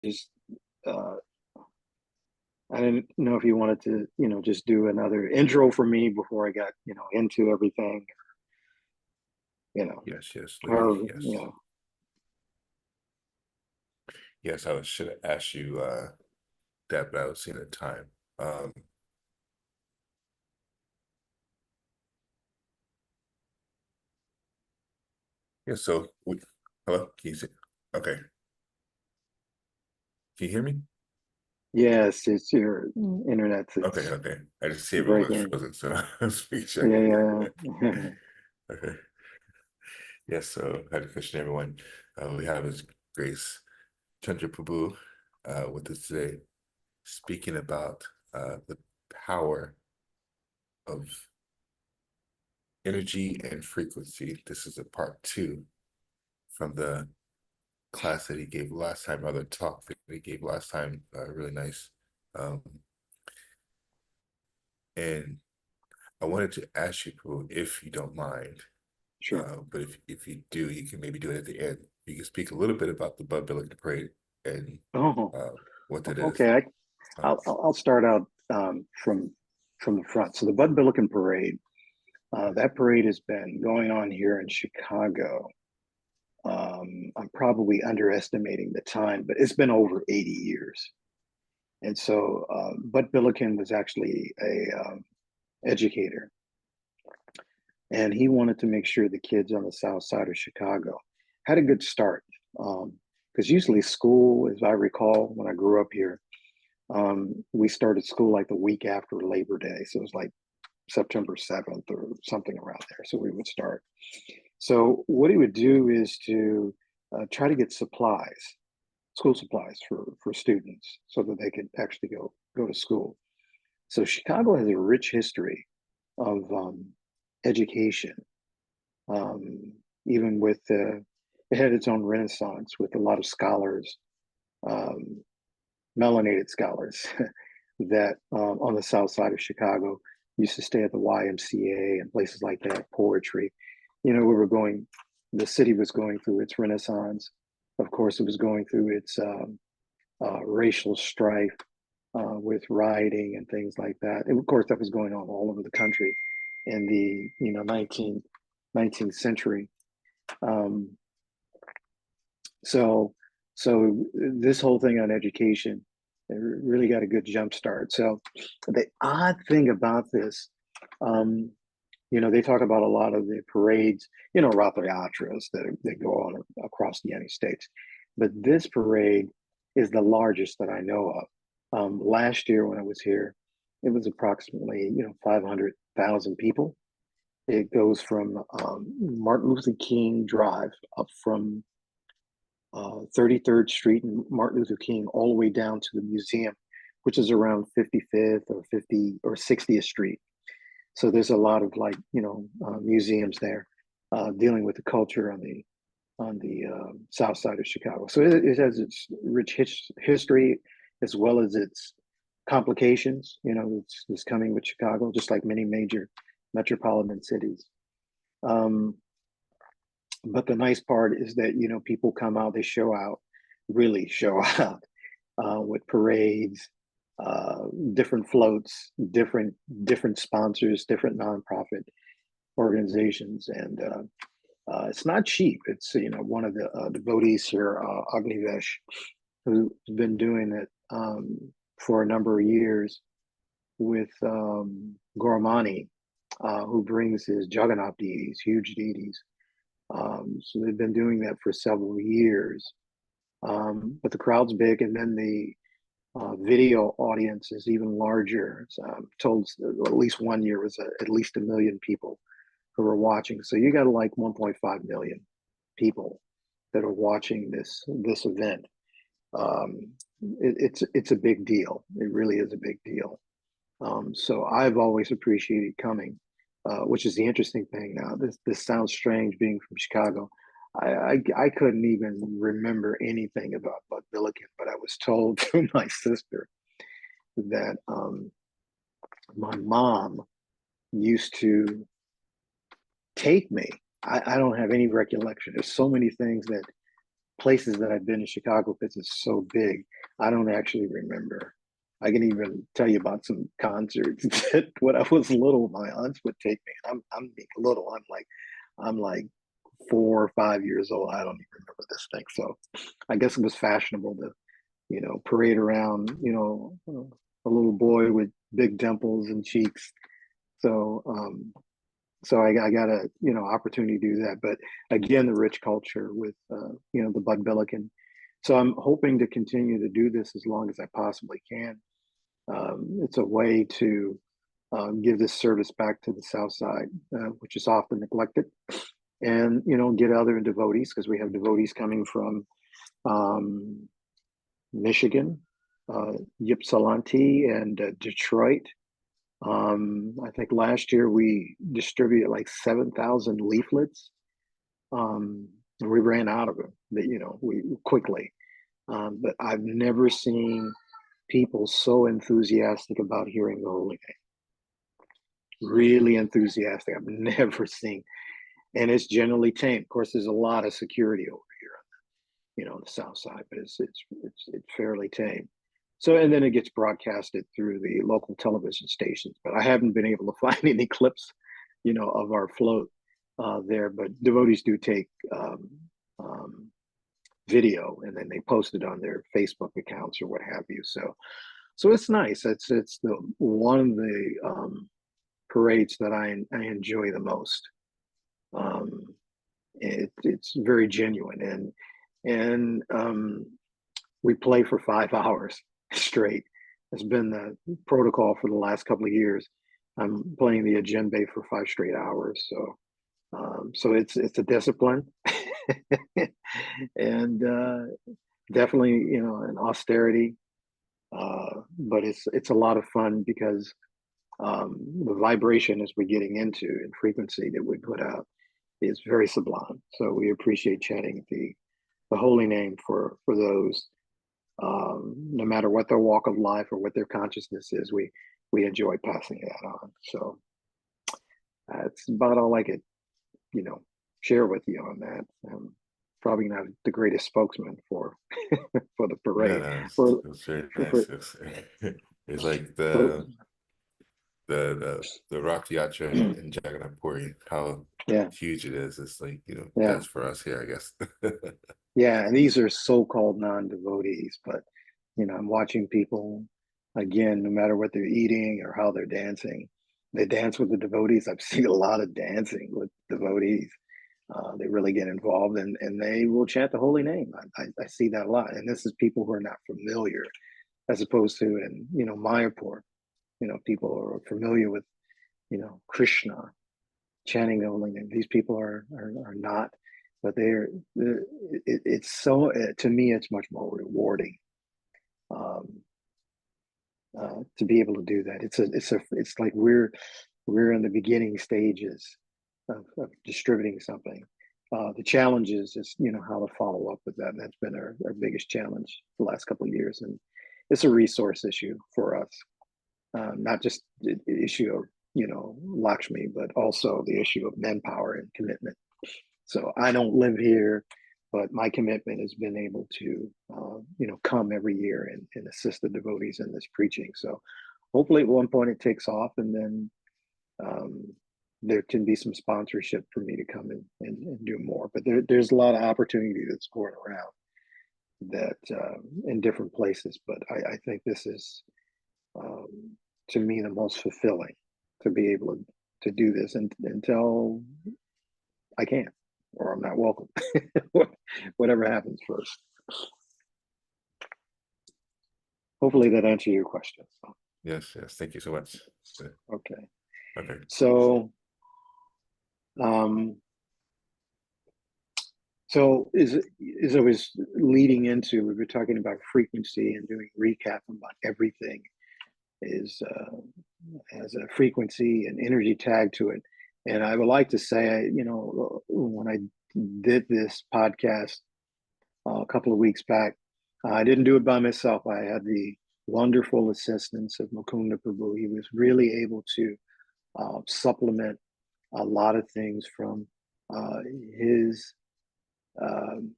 just uh, I didn't know if you wanted to, just do another intro for me before I got, into everything, you know, Yes, yes, or, yes. Yes, I should have asked you that, but I was seeing the time. Um, yeah, hello, can you see? Okay, can you hear me? yes, it's your internet Okay, that's okay. I just see everyone was breaking. frozen, so I was making Yeah, sure. yeah, yeah. Okay. Yes, so had to question everyone. We have His Grace Chandra Prabhu with us today, speaking about the power of energy and frequency. This is a part two from the class that he gave last time, or the talk that he gave last time. Really nice. Um, and I wanted to ask you, Pooh, if you don't mind, Sure. but if you do, you can maybe do it at the end. You can speak a little bit about the Bud Billiken Parade and Oh, uh, what that is. okay. Um, I'll start out from the front. So the Bud Billiken Parade, that parade has been going on here in Chicago. I'm probably underestimating the time, but it's been over 80 years. And so Bud Billiken was actually a educator, and he wanted to make sure the kids on the south side of Chicago had a good start. Because usually school, as I recall, when I grew up here, we started school like the week after Labor Day. So it was like September 7th or something around there. So we would start. So what he would do is to try to get supplies, school supplies for students, so that they could actually go to school. So Chicago has a rich history of education, um, even with it had its own renaissance with a lot of scholars, um, melanated scholars that on the south side of Chicago used to stay at the YMCA and places like that. Poetry, we were going. The city was going through its renaissance. Of course, it was going through its racial strife with rioting and things like that. And of course, that was going on all over the country in the 19th century. Um, so so this whole thing on education really got a good jump start. So the odd thing about this, um, they talk about a lot of the parades, Rath Yatras that go on across the United States. But this parade is the largest that I know of. Last year when I was here, it was approximately 500,000 people. It goes from Martin Luther King Drive up from 33rd Street and Martin Luther King all the way down to the museum, which is around 55th or 50 or 60th Street. So there's a lot of museums there dealing with the culture on the south side of Chicago. So it has its rich history as well as its complications. It's coming with Chicago, just like many major metropolitan cities. Um, but the nice part is that people come out, they show out, really show out with parades, different floats, different sponsors, different nonprofit organizations, and it's not cheap. It's one of the devotees here, Agnivesh, who's been doing it for a number of years with Gormani, who brings his Jagannath deities, huge deities. So they've been doing that for several years. But the crowd's big, and then the video audience is even larger. So I'm told at least one year was at least 1 million people who are watching. So you got like 1.5 million people that are watching this event. Um, it's a big deal. It really is a big deal. So I've always appreciated coming, which is the interesting thing. Now this sounds strange being from Chicago. I couldn't even remember anything about Bud Billiken, but I was told through my sister that my mom used to take me. I don't have any recollection. There's so many things that places that I've been in Chicago, because it's so big, I don't actually remember. I can even tell you about some concerts that when I was little, my aunts would take me. I'm little. I'm like 4 or 5 years old. I don't even remember this thing. So I guess it was fashionable to, parade around, a little boy with big dimples and cheeks. So so I got a opportunity to do that. But again, the rich culture with the Bud Billiken. So I'm hoping to continue to do this as long as I possibly can. It's a way to give this service back to the South Side, which is often neglected, and get other devotees, because we have devotees coming from um, Michigan, Ypsilanti, and Detroit. I think last year we distributed like 7,000 leaflets, and we ran out of them. We quickly. But I've never seen people so enthusiastic about hearing the holy name. Really enthusiastic. I've never seen, and it's generally tame. Of course, there's a lot of security over here, on the South Side, but it's fairly tame. So, and then it gets broadcasted through the local television stations. But I haven't been able to find any clips, of our float there. But devotees do take video, and then they post it on their Facebook accounts or what have you. So it's nice. It's the one of the parades that I enjoy the most. It's very genuine, and we play for 5 hours straight. It's been the protocol for the last couple of years. I'm playing the djembe for 5 straight hours. So it's a discipline, and definitely an austerity. But it's a lot of fun, because the vibration as we're getting into and frequency that we put out is very sublime. So we appreciate chanting the holy name for those, no matter what their walk of life or what their consciousness is. We enjoy passing that on. So that's about all I could share with you on that. Probably not the greatest spokesman for for the No, parade. no, For, it's very for, nice. It's like for the Rock Yatra in Jagannath Puri, how yeah, huge it is. It's like, yeah. that's for us here, I guess. Yeah, and these are so-called non-devotees, but I'm watching people, again, no matter what they're eating or how they're dancing, they dance with the devotees. I've seen a lot of dancing with devotees. They really get involved, and they will chant the holy name. I see that a lot, and this is people who are not familiar, as opposed to in Mayapur, people are familiar with Krishna chanting the holy name. These people are not, but it's so, to me, it's much more rewarding, um, to be able to do that. It's like we're in the beginning stages of distributing something. The challenge is how to follow up with that, and that's been our biggest challenge the last couple of years. And it's a resource issue for us, not just the issue of Lakshmi, but also the issue of manpower and commitment. So I don't live here, but my commitment has been able to come every year and assist the devotees in this preaching. So hopefully at one point it takes off, and then um, there can be some sponsorship for me to come and do more. But there's a lot of opportunity that's going around that in different places. But I think this is, to me, the most fulfilling, to be able to do this until I can't, or I'm not welcome. Whatever happens first. Hopefully that answered your question. Yes, yes. Thank you so much. Okay. Okay. So, um, as I was leading into, we were talking about frequency and doing recap about everything is has a frequency and energy tag to it. And I would like to say, when I did this podcast a couple of weeks back, I didn't do it by myself. I had the wonderful assistance of Mukunda Prabhu. He was really able to supplement a lot of things from his um,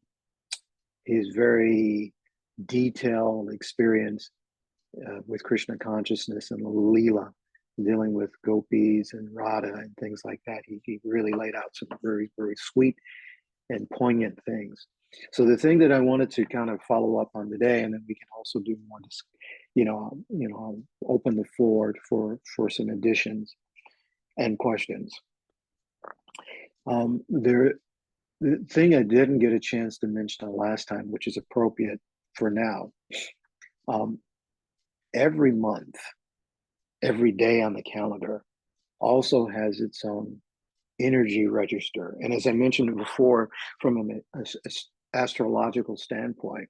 his very detailed experience with Krishna consciousness and Leela, dealing with gopis and Radha and things like that. He really laid out some very, very sweet and poignant things. So the thing that I wanted to kind of follow up on today, and then we can also do more, I'll open the floor for some additions and questions. The thing I didn't get a chance to mention the last time, which is appropriate for now, every month, every day on the calendar also has its own energy register. And as I mentioned before, from an astrological standpoint,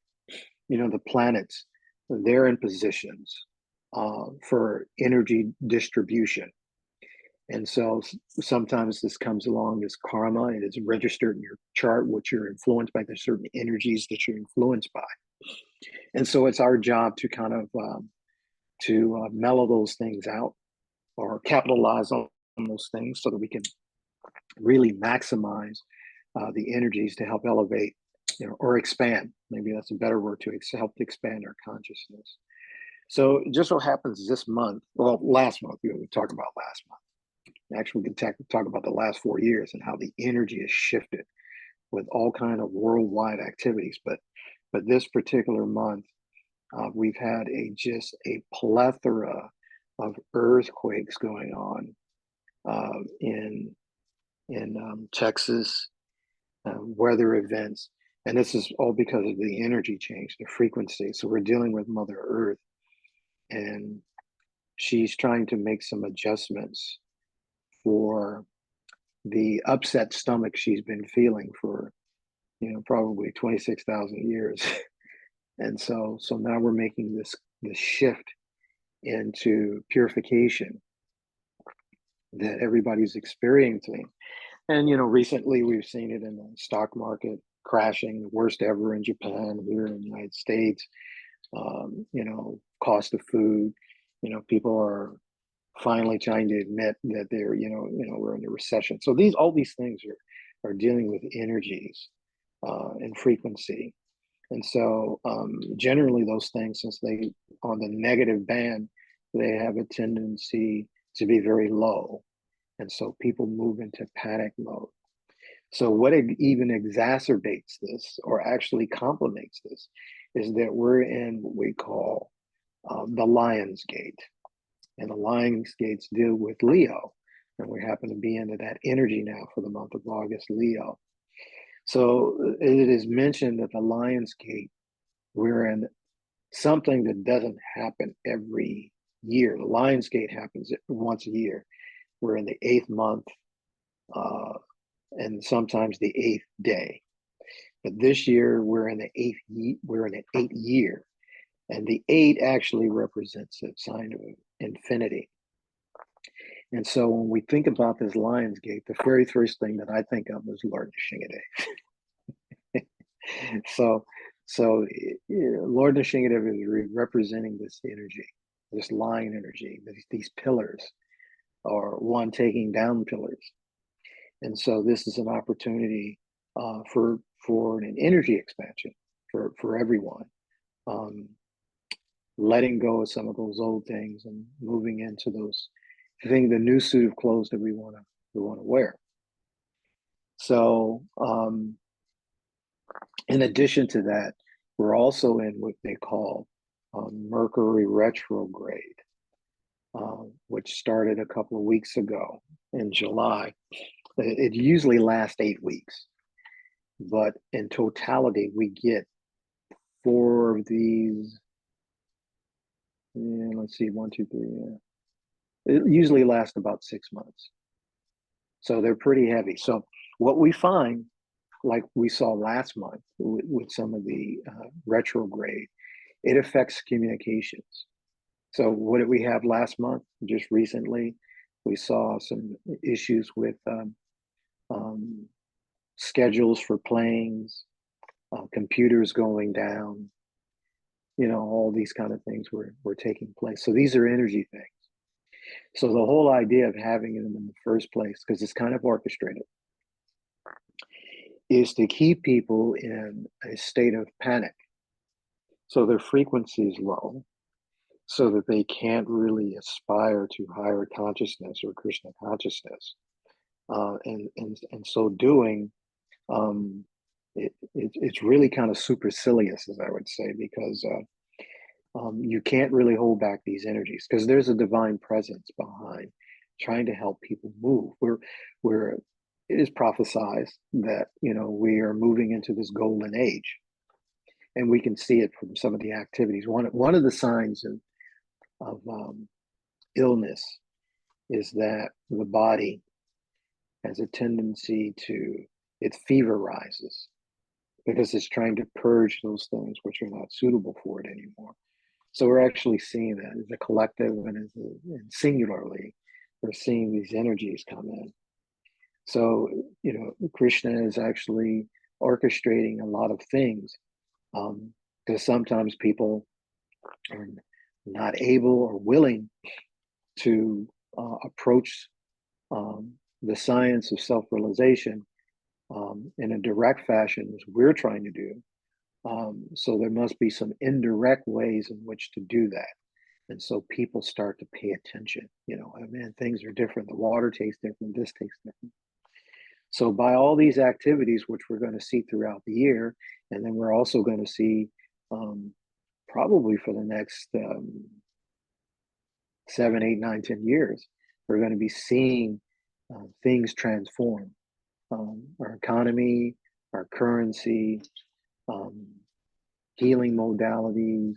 the planets, they're in positions for energy distribution. And so sometimes this comes along as karma. It is registered in your chart, what you're influenced by. There's certain energies that you're influenced by. And so it's our job to kind of mellow those things out or capitalize on those things so that we can really maximize the energies to help elevate, or expand. Maybe that's a better word, to help to expand our consciousness. So it just so happens this month, well, last month, we talked about last month. Actually, we can talk about the last 4 years and how the energy has shifted with all kind of worldwide activities. But this particular month, we've had just a plethora of earthquakes going on in Texas, weather events, and this is all because of the energy change, the frequency. So we're dealing with Mother Earth, and she's trying to make some adjustments for the upset stomach she's been feeling for, probably 26,000 years. And so now we're making this shift into purification that everybody's experiencing. And, recently we've seen it in the stock market crashing, the worst ever in Japan, here in the United States. Cost of food, people are finally trying to admit that they're, we're in a recession. So all these things are dealing with energies and frequency. And so generally those things, since they on the negative band, they have a tendency to be very low. And so people move into panic mode. So what even exacerbates this, or actually complements this, is that we're in what we call the Lion's Gate. And the Lion's Gates deal with Leo. And we happen to be into that energy now for the month of August, Leo. So it is mentioned that the Lion's Gate, we're in something that doesn't happen every year. The Lion's Gate happens once a year. We're in the 8th month, and sometimes the 8th day. But this year we're in the 8th year, and the 8 actually represents a sign of infinity. And so when we think about this Lion's Gate, the very first thing that I think of is Lord Nishingadev. So Lord Nishingadev is representing this energy, this lion energy, these pillars, or one taking down pillars. And so this is an opportunity for an energy expansion for everyone, letting go of some of those old things and moving into those things, the new suit of clothes that we want to wear. So in addition to that, we're also in what they call Mercury retrograde, which started a couple of weeks ago in July. It usually lasts 8 weeks, but in totality, we get 4 of these. Yeah, let's see, 1, 2, 3. Yeah. It usually lasts about 6 months. So they're pretty heavy. So what we find, like we saw last month with some of the retrograde, it affects communications. So what did we have last month? Just recently, we saw some issues with schedules for planes, computers going down, all these kind of things were taking place. So these are energy things. So the whole idea of having them in the first place, because it's kind of orchestrated, is to keep people in a state of panic. So their frequency is low, so that they can't really aspire to higher consciousness or Krishna consciousness. And so doing, it's really kind of supercilious, as I would say, because you can't really hold back these energies because there's a divine presence behind trying to help people move. We're it is prophesized that we are moving into this golden age, and we can see it from some of the activities. One of the signs of illness is that the body has a tendency to its fever rises because it's trying to purge those things which are not suitable for it anymore. So we're actually seeing that as a collective and singularly, we're seeing these energies come in. So, Krishna is actually orchestrating a lot of things, because sometimes people are not able or willing to approach the science of self-realization in a direct fashion, as we're trying to do. So there must be some indirect ways in which to do that. And so people start to pay attention. Things are different. The water tastes different. This tastes different. So by all these activities, which we're going to see throughout the year, and then we're also going to see probably for the next 7, 8, 9, 10 years, we're going to be seeing things transform. Our economy, our currency, healing modalities,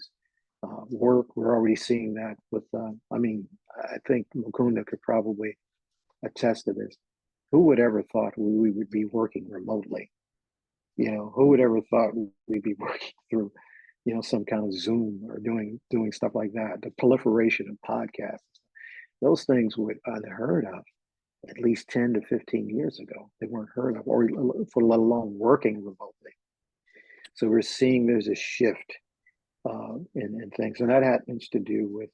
work. We're already seeing that with, I think Mukunda could probably attest to this. Who would ever thought we would be working remotely? Who would ever thought we'd be working through, some kind of Zoom or doing stuff like that? The proliferation of podcasts, those things were unheard of at least 10 to 15 years ago. They weren't heard of, or for let alone working remotely. So we're seeing there's a shift in things, and that happens to do with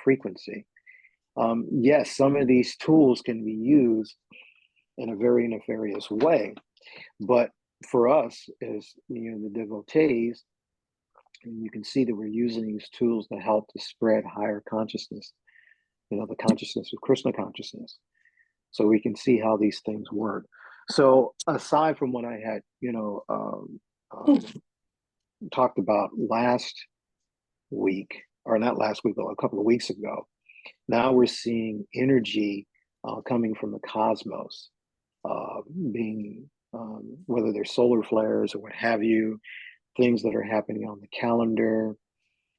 frequency. Yes, some of these tools can be used in a very nefarious way, but for us as the devotees, and you can see that we're using these tools to help to spread higher consciousness, the consciousness of Krishna consciousness, so we can see how these things work. So aside from what I had talked about last week, or not last week, but a couple of weeks ago, now we're seeing energy coming from the cosmos, being whether they're solar flares or what have you, things that are happening on the calendar,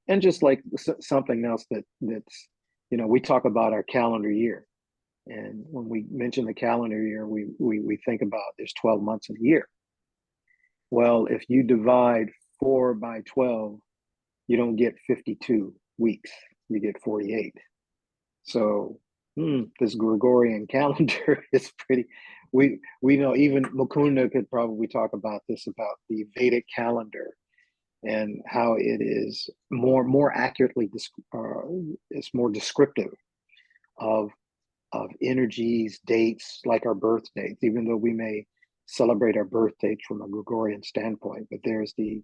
and just like something else that's we talk about our calendar year, and when we mention the calendar year, we think about there's 12 months in a year. Well, if you divide 4 by 12, you don't get 52 weeks, you get 48. So this Gregorian calendar is pretty. We know even Mukunda could probably talk about this, about the Vedic calendar and how it is more accurately, it's more descriptive of energies, dates, like our birth dates. Even though we may celebrate our birth dates from a Gregorian standpoint, but there's these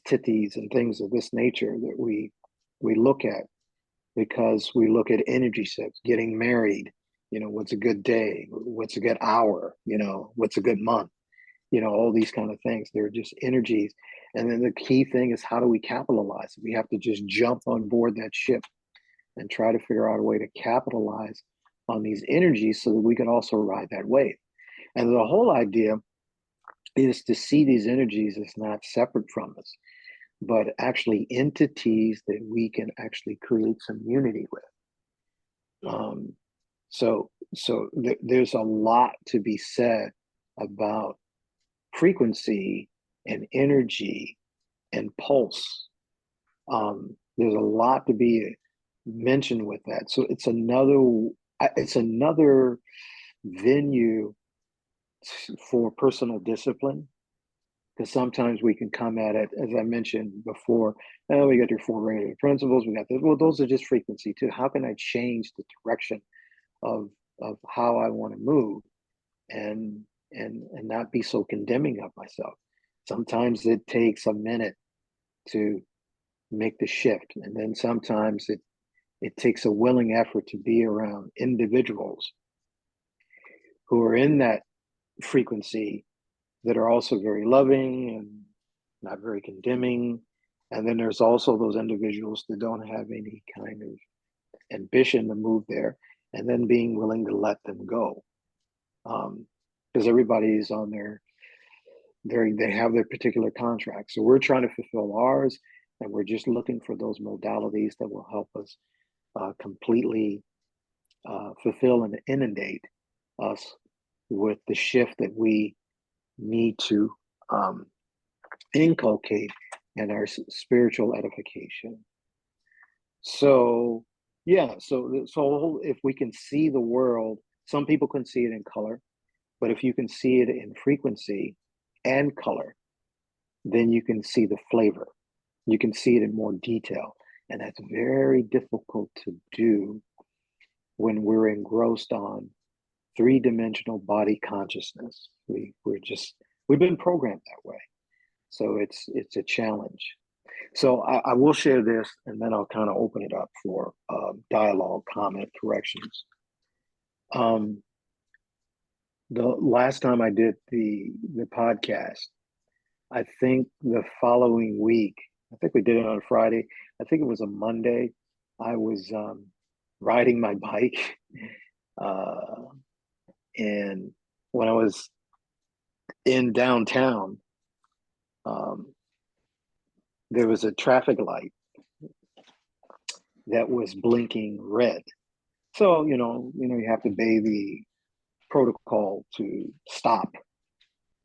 tithis and things of this nature that we look at, because we look at energy sets, getting married, what's a good day, what's a good hour, what's a good month, all these kind of things. They're just energies. And then the key thing is, how do we capitalize? We have to just jump on board that ship and try to figure out a way to capitalize on these energies so that we can also ride that wave. And the whole idea is to see these energies as not separate from us, but actually entities that we can actually create some unity with. So there's a lot to be said about frequency and energy and pulse. There's a lot to be mentioned with that. So it's another venue for personal discipline, because sometimes we can come at it, as I mentioned before, we got your 4 regular principles, we got this. Well, those are just frequency too. How can I change the direction of how I want to move? And and not be so condemning of myself. Sometimes it takes a minute to make the shift, and then sometimes it takes a willing effort to be around individuals who are in that frequency that are also very loving and not very condemning. And then there's also those individuals that don't have any kind of ambition to move there, and then being willing to let them go. Because everybody's on they have their particular contract. So we're trying to fulfill ours, and we're just looking for those modalities that will help us completely fulfill and inundate us with the shift that we need to inculcate in our spiritual edification. So, yeah, so if we can see the world, some people can see it in color, but if you can see it in frequency and color, then you can see the flavor. You can see it in more detail. And that's very difficult to do when we're engrossed on three-dimensional body consciousness. We've been programmed that way. So it's a challenge. So I will share this, and then I'll kind of open it up for dialogue, comment, corrections. The last time I did the podcast, I think the following week, I think we did it on Friday. I think it was a Monday. I was riding my bike, and when I was in downtown, there was a traffic light that was blinking red. So you have to obey the protocol to stop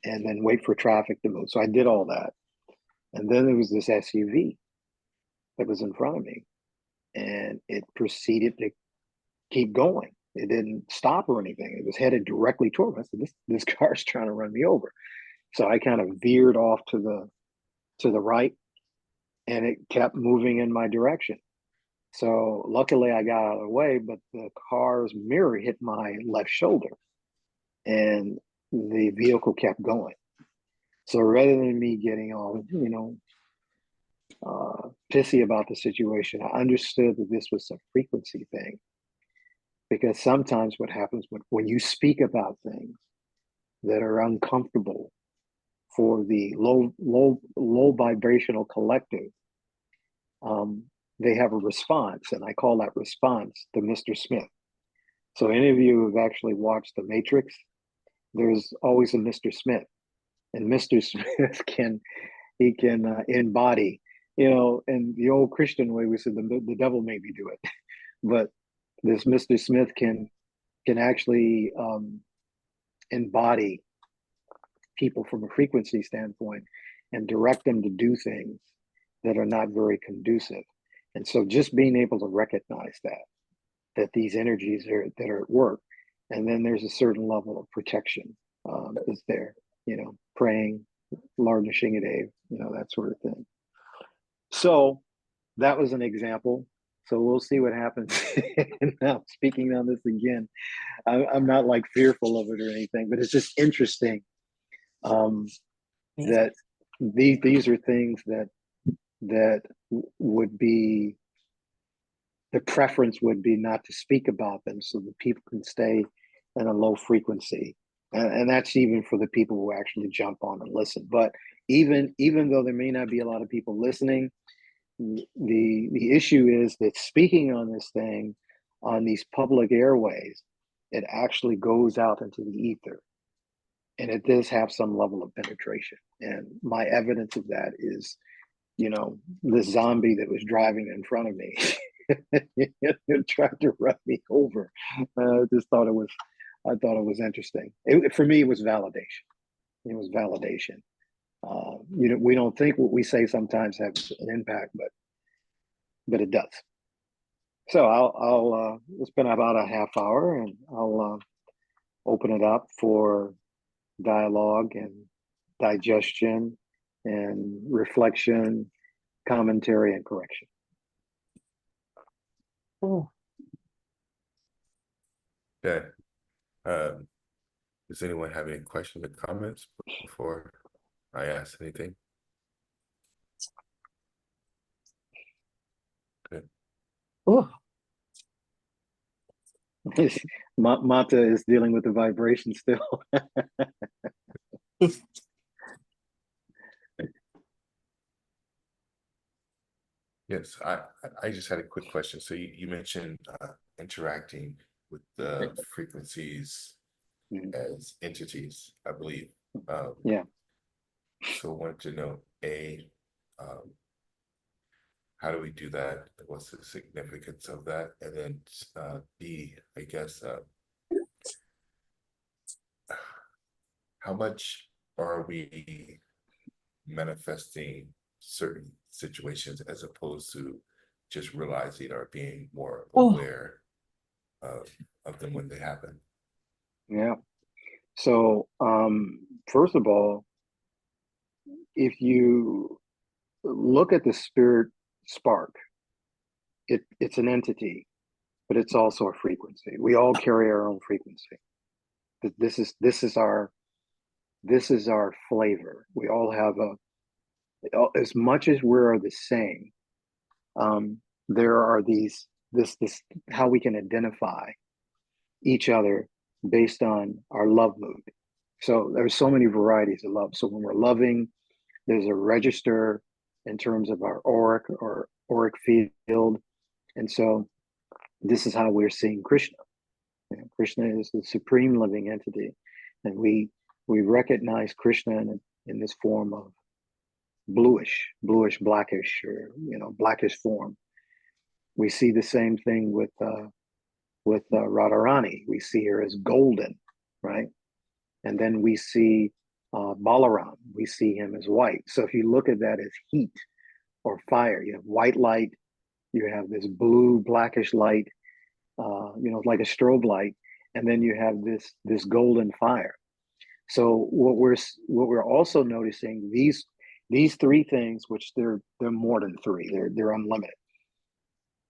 and then wait for traffic to move. So I did all that, and then there was this SUV that was in front of me, and it proceeded to keep going. It didn't stop or anything. It was headed directly toward me. I said, this car's trying to run me over. So I kind of veered off to the right, and it kept moving in my direction. So luckily I got out of the way, but the car's mirror hit my left shoulder, and the vehicle kept going. So rather than me getting all, pissy about the situation, I understood that this was a frequency thing. Because sometimes what happens when you speak about things that are uncomfortable for the low vibrational collective, they have a response, and I call that response the Mr. Smith. So any of you who've actually watched The Matrix, there's always a Mr. Smith, and Mr. Smith can embody, in the old Christian way, we said the devil made me do it, but this Mr. Smith can actually embody people from a frequency standpoint and direct them to do things that are not very conducive. And so just being able to recognize that these energies that are at work, and then there's a certain level of protection is there, praying, Lord Nishingadeva, that sort of thing. So that was an example. So we'll see what happens. Now, speaking on this again, I'm not like fearful of it or anything, but it's just interesting that these are things that would be, the preference would be not to speak about them so that people can stay in a low frequency. And that's even for the people who actually jump on and listen. But even though there may not be a lot of people listening, the issue is that speaking on this thing on these public airways, it actually goes out into the ether, and it does have some level of penetration. And my evidence of that is, the zombie that was driving in front of me tried to run me over. I thought it was interesting. For me, it was validation. It was validation. We don't think what we say sometimes has an impact, but it does. So it's been about a half hour, and I'll open it up for dialogue and digestion and reflection, commentary, and correction. Okay. Does anyone have any questions or comments before I ask anything? Good. Oh, Mata is dealing with the vibration still. Yes, I just had a quick question. So you mentioned interacting with the frequencies as entities, I believe. Yeah. So I wanted to know, um, how do we do that? What's the significance of that? And then B, I guess, how much are we manifesting certain situations as opposed to just realizing or being more Oh, aware of them when they happen? yeah. So, first of all, if you look at the spirit spark, it's an entity, but it's also a frequency. We all carry our own frequency. This is our flavor. We all have as much as we're the same. There are this how we can identify each other based on our love mood. So there's so many varieties of love. So when we're loving, there's a register in terms of our auric field. And so this is how we're seeing Krishna. Krishna is the supreme living entity. And we recognize Krishna in this form of bluish, blackish, or blackish form. We see the same thing with Radharani. We see her as golden, right? And then we see Balaram. We see him as white. So if you look at that as heat or fire, you have white light, you have this blue blackish light, like a strobe light, and then you have this golden fire. So what we're also noticing, these three things, which they're more than three, they're unlimited,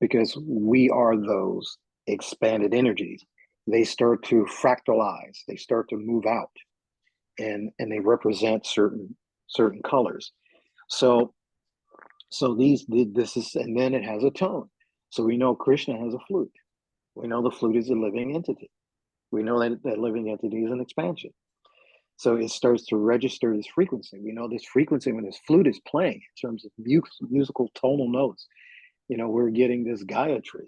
because we are those expanded energies. They start to fractalize, they start to move out, and they represent certain colors. So this is, and then it has a tone. So we know Krishna has a flute. We know the flute is a living entity. We know that living entity is an expansion. So it starts to register this frequency. We know this frequency when this flute is playing in terms of musical tonal notes. We're getting this Gayatri,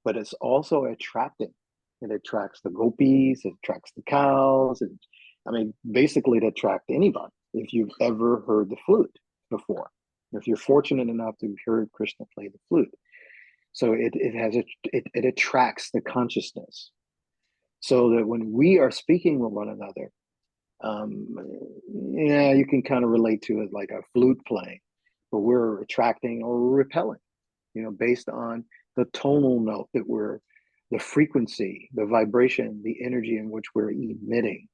but it's also attracting. It attracts the gopis, it attracts the cows, and basically it attracts anybody if you've ever heard the flute before. If you're fortunate enough to hear Krishna play the flute. So it attracts the consciousness. So that when we are speaking with one another, you can kind of relate to it like a flute playing, but we're attracting or repelling, based on the tonal note the frequency, the vibration, the energy in which we're emitting.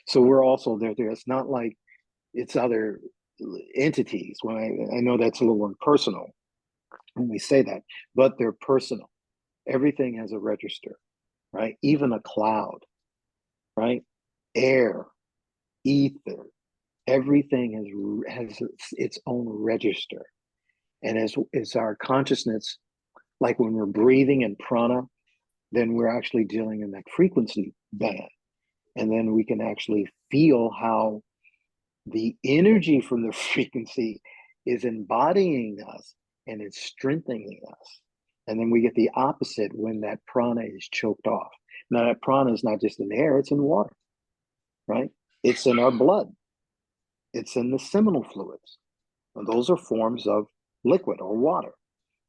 So we're also there. It's not like it's other entities. When I know that's a little impersonal when we say that, but they're personal. Everything has a register, right? Even a cloud, right? Air, ether, everything has its own register. And as our consciousness, like when we're breathing in prana, then we're actually dealing in that frequency band. And then we can actually feel how the energy from the frequency is embodying us and it's strengthening us. And then we get the opposite when that prana is choked off. Now, that prana is not just in air, it's in water, right? It's in our blood, it's in the seminal fluids. And those are forms of liquid or water.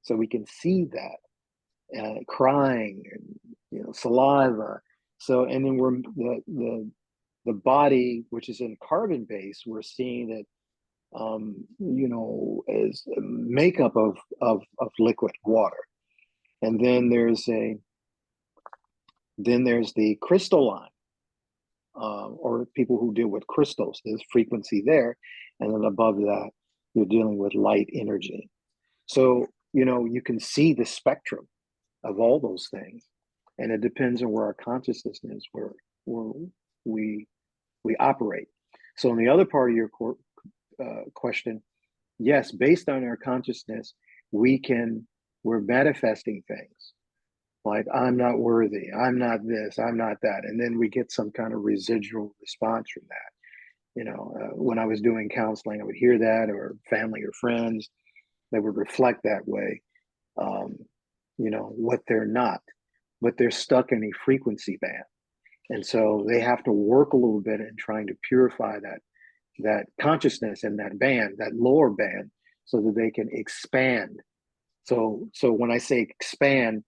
So we can see that crying and saliva. So, and then we're the body, which is in carbon base, we're seeing that as makeup of liquid water. And then there's the crystalline, or people who deal with crystals. There's frequency there, and then above that, you're dealing with light energy. So you can see the spectrum of all those things, and it depends on where our consciousness is. We're we operate. So in the other part of your question, yes, based on our consciousness, we're manifesting things like I'm not worthy, I'm not this, I'm not that, and then we get some kind of residual response from that. When I was doing counseling, I would hear that, or family or friends, they would reflect that way. Um, what they're not, but they're stuck in a frequency band, and so they have to work a little bit in trying to purify that consciousness in that band, that lower band, so that they can expand. So when I say expand,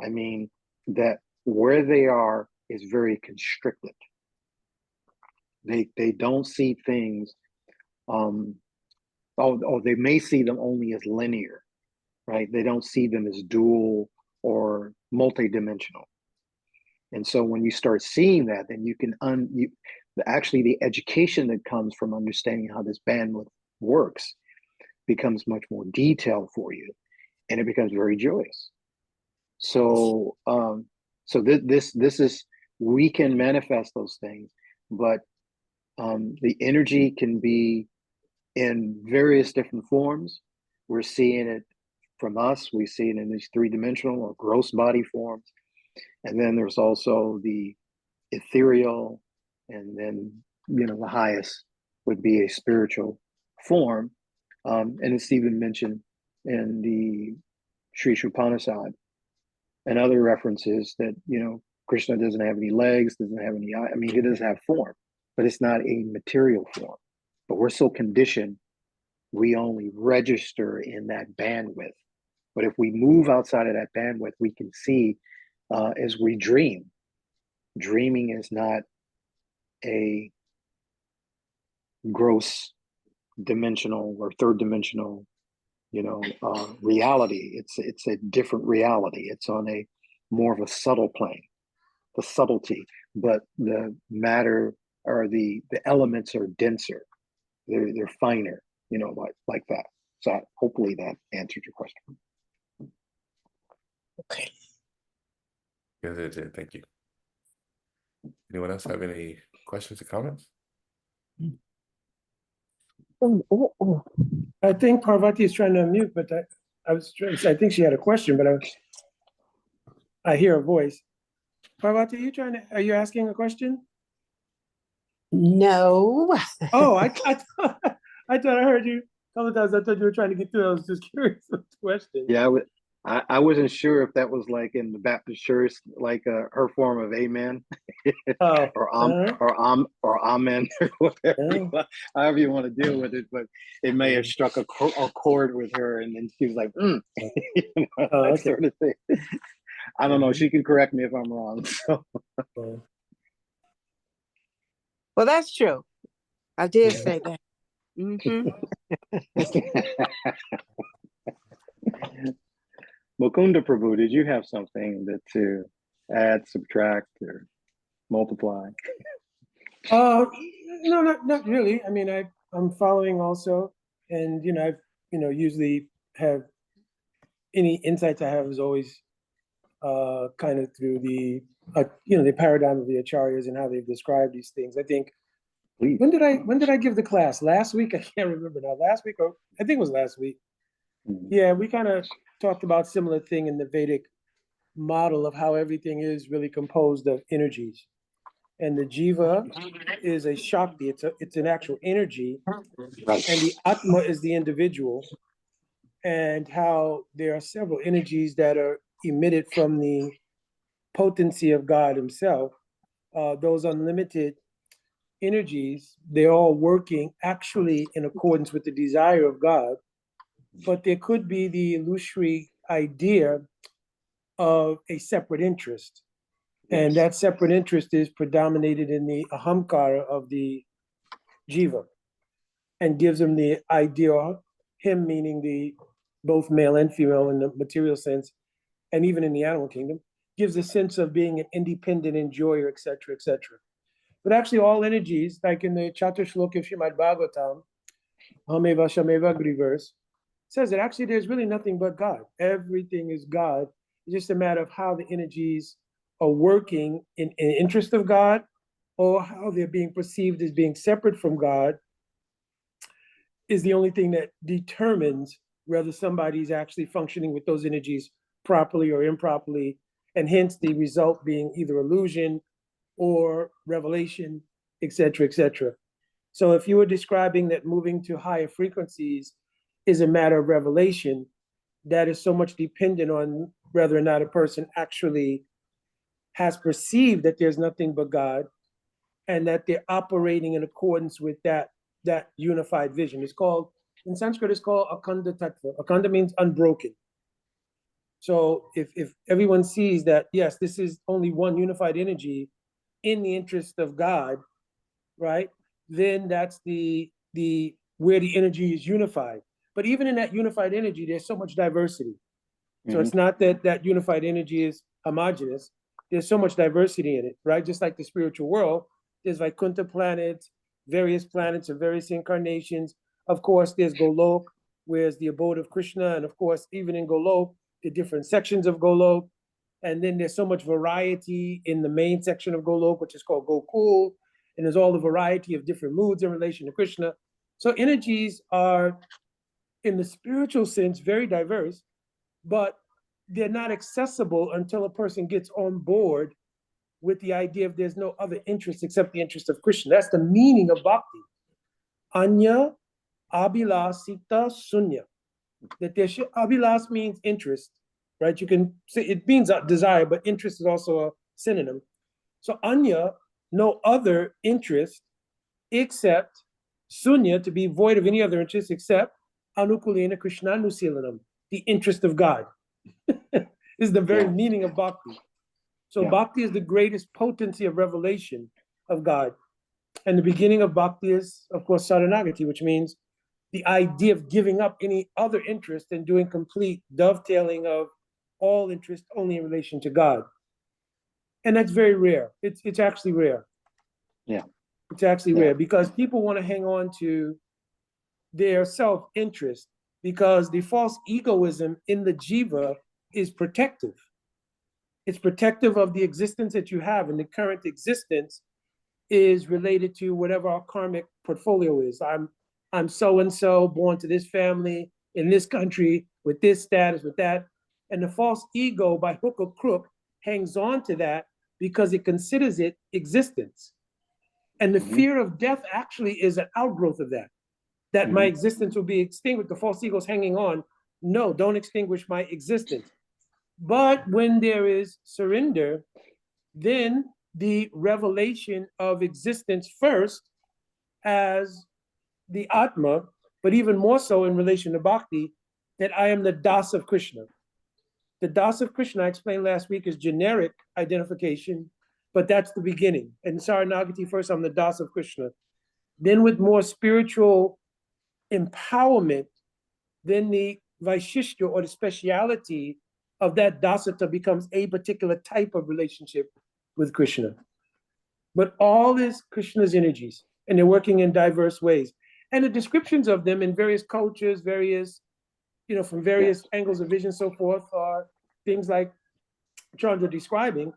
I mean that where they are is very constricted. They don't see things. They may see them only as linear, right? They don't see them as dual or multidimensional. And so when you start seeing that, then you can actually the education that comes from understanding how this bandwidth works becomes much more detailed for you, and it becomes very joyous. So this is, we can manifest those things, but the energy can be in various different forms. We're seeing it from us. We see it in these three-dimensional or gross body forms. And then there's also the ethereal, and then, the highest would be a spiritual form. And it's even mentioned in the Sri Upanishad and other references that, Krishna doesn't have any legs, doesn't have any eye. I mean, he does have form, but it's not a material form. But we're so conditioned, we only register in that bandwidth. But if we move outside of that bandwidth, we can see as we dream. Dreaming is not a gross dimensional or third dimensional, reality. It's a different reality. It's on a more of a subtle plane, the subtlety, but the matter or the elements are denser. They're finer, like that. So hopefully that answered your question. Okay. Yes, it did. Thank you. Anyone else have any questions or comments? Oh. I think Parvati is trying to unmute, but I think she had a question, but I hear a voice. Parvati, are you asking a question? No. Oh, I thought I heard you a couple of times. I thought you were trying to get through. I was just curious what the question. Yeah, I wasn't sure if that was like in the Baptist church, like her form of amen, Oh, or amen, or whatever, however you want to deal with it. But it may have struck a chord with her, and then she was like, that sort of thing. I don't know. She can correct me if I'm wrong. So. Well, that's true. I did say that. Mm-hmm. Mukunda Prabhu, did you have something to add, subtract, or multiply? No, not really. I mean, I'm following also, and I've usually have any insights I have is always kind of through the the paradigm of the acharyas and how they've described these things. I think. Please. When did I give the class? Last week? I can't remember now. Last week, or I think it was last week. Mm-hmm. Yeah, we kind of talked about similar thing in the Vedic model of how everything is really composed of energies, and the jiva is a shakti. It's an actual energy, right. And the atma is the individual, and how there are several energies that are emitted from the potency of God Himself. Those unlimited energies, they're all working actually in accordance with the desire of God, but there could be the illusory idea of a separate interest. Yes. And that separate interest is predominated in the ahamkara of the jiva, and gives him the idea, him meaning the both male and female in the material sense, and even in the animal kingdom, gives a sense of being an independent enjoyer, etc., etc. But actually all energies, like in the Chaturshloki of Srimad Bhagavatam, Hameva Shameva Gri verse, says that actually there's really nothing but God. Everything is God. It's just a matter of how the energies are working in interest of God or how they're being perceived as being separate from God is the only thing that determines whether somebody's actually functioning with those energies properly or improperly, and hence the result being either illusion or revelation, et cetera, et cetera. So if you were describing that moving to higher frequencies is a matter of revelation, that is so much dependent on whether or not a person actually has perceived that there's nothing but God, and that they're operating in accordance with that unified vision. It's called, in Sanskrit, it's called Akhanda Tattva. Akhanda means unbroken. So if everyone sees that, yes, this is only one unified energy in the interest of God, right? Then that's the where the energy is unified. But even in that unified energy, there's so much diversity. So it's not that that unified energy is homogeneous. There's so much diversity in it, right? Just like the spiritual world, there's Vaikuntha planets of various incarnations. Of course, there's Golok, where's the abode of Krishna. And of course, even in Golok, the different sections of Golok. And then there's so much variety in the main section of Golok, which is called Gokul. And there's all the variety of different moods in relation to Krishna. So energies are, in the spiritual sense, very diverse, but they're not accessible until a person gets on board with the idea of there's no other interest except the interest of Krishna. That's the meaning of bhakti. Anya abhilasita sunya. That there should, abhilas means interest, right? You can say it means desire, but interest is also a synonym. So anya, no other interest except sunya, to be void of any other interest except anukulena krishnanusilanam, the interest of God. Is the very meaning of bhakti. So bhakti is the greatest potency of revelation of God. And the beginning of bhakti is, of course, saranagati, which means the idea of giving up any other interest and doing complete dovetailing of all interest only in relation to God. And that's very rare. It's actually rare. Yeah. It's actually rare because people want to hang on to their self-interest, because the false egoism in the jiva is protective. It's protective of the existence that you have, and the current existence is related to whatever our karmic portfolio is. I'm so-and-so, born to this family, in this country, with this status, with that. And the false ego, by hook or crook, hangs on to that because it considers it existence. And the fear of death actually is an outgrowth of that. That my existence will be extinguished. The false ego is hanging on. No, don't extinguish my existence. But when there is surrender, then the revelation of existence first as the Atma, but even more so in relation to Bhakti, that I am the Das of Krishna. The Das of Krishna, I explained last week, is generic identification, but that's the beginning. And Saranagati, first, I'm the Das of Krishna. Then with more spiritual empowerment, then the Vaishishta, or the speciality of that dasata, becomes a particular type of relationship with Krishna. But all is Krishna's energies, and they're working in diverse ways. And the descriptions of them in various cultures, various, from various angles of vision, so forth, are things like Chandra describing.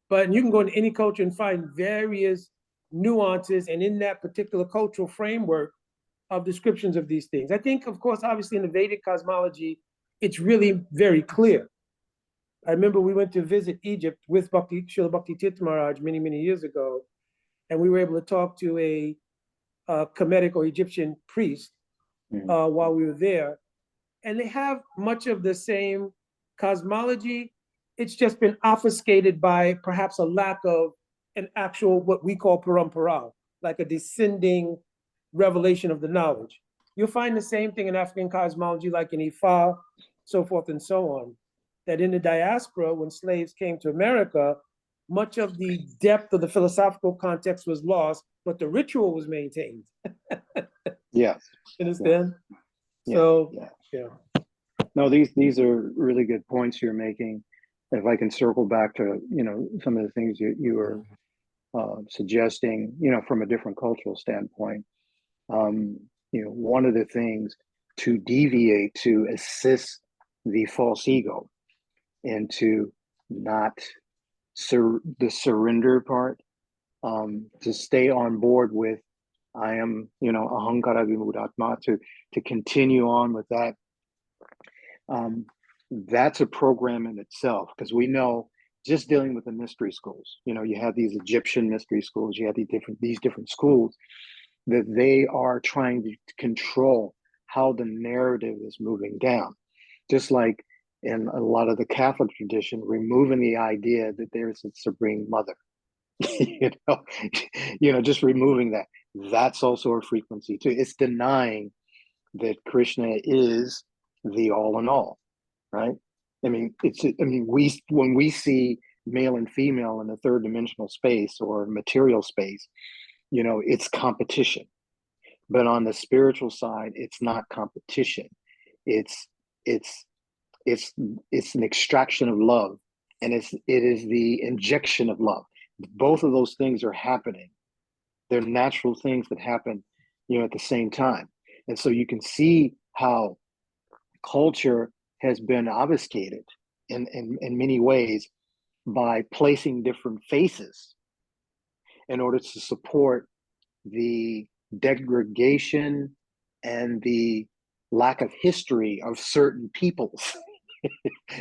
But you can go into any culture and find various nuances, and in that particular cultural framework of descriptions of these things. I think, of course, obviously in the Vedic cosmology, it's really very clear. I remember we went to visit Egypt with Srila Bhakti Tirtha Maharaj many, many years ago, and we were able to talk to a Kemetic or Egyptian priest while we were there. And they have much of the same cosmology. It's just been obfuscated by perhaps a lack of an actual, what we call parampara, like a descending revelation of the knowledge. You'll find the same thing in African cosmology, like in Ifa, so forth and so on, that in the diaspora, when slaves came to America, much of the depth of the philosophical context was lost, but the ritual was maintained. Yes. Understand? Yeah. So, No, these are really good points you're making. If I can circle back to, some of the things you were suggesting, from a different cultural standpoint. One of the things to deviate, to assist the false ego, and to not the surrender part, to stay on board with I am, ahankara vimudatma, to continue on with that. That's a program in itself, because we know just dealing with the mystery schools, you have these Egyptian mystery schools, you have these different schools that they are trying to control how the narrative is moving down. Just like in a lot of the Catholic tradition, removing the idea that there's a Supreme Mother, just removing that. That's also a frequency too. It's denying that Krishna is the all in all, right? When we see male and female in the third dimensional space or material space, it's competition. But on the spiritual side, it's not competition. It's an extraction of love, and it is the injection of love. Both of those things are happening. They're natural things that happen, at the same time. And so you can see how culture has been obfuscated in many ways by placing different faces in order to support the degradation and the lack of history of certain peoples,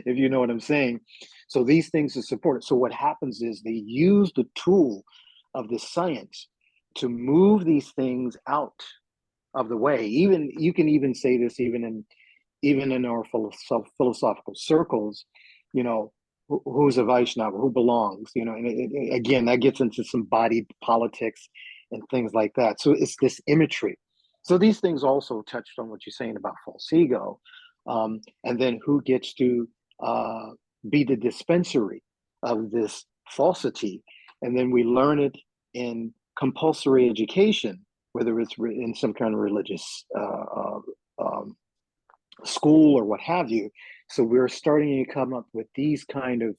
if you know what I'm saying. So these things are supported. So what happens is they use the tool of the science to move these things out of the way. Even you can even say this even in our philosophical circles, who's a Vaishnava, who belongs, and again, that gets into some body politics and things like that. So it's this imagery. So these things also touched on what you're saying about false ego, and then who gets to be the dispensary of this falsity. And then we learn it in compulsory education, whether it's in some kind of religious school or what have you. So we're starting to come up with these kind of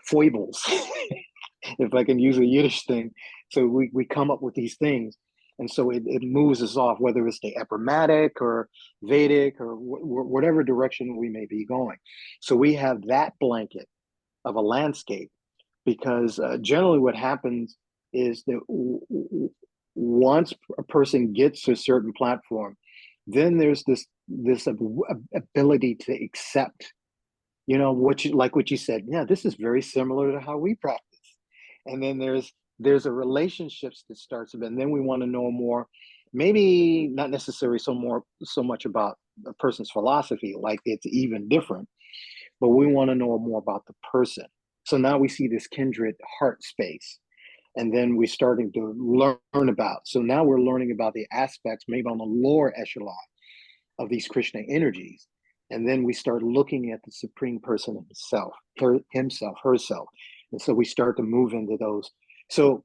foibles, if I can use a Yiddish thing. So we come up with these things. And so it moves us off, whether it's the Abrahamic or Vedic or whatever direction we may be going. So we have that blanket of a landscape, because generally what happens is that once a person gets to a certain platform, then there's this ability to accept, what you said. Yeah, this is very similar to how we practice. And then there's a relationships that starts, and then we want to know more, maybe not necessarily so much about a person's philosophy, like it's even different, but we want to know more about the person. So now we see this kindred heart space, and then we're starting to learn about. So now we're learning about the aspects, maybe on the lower echelon, of these Krishna energies. And then we start looking at the Supreme Person himself, herself. And so we start to move into those. So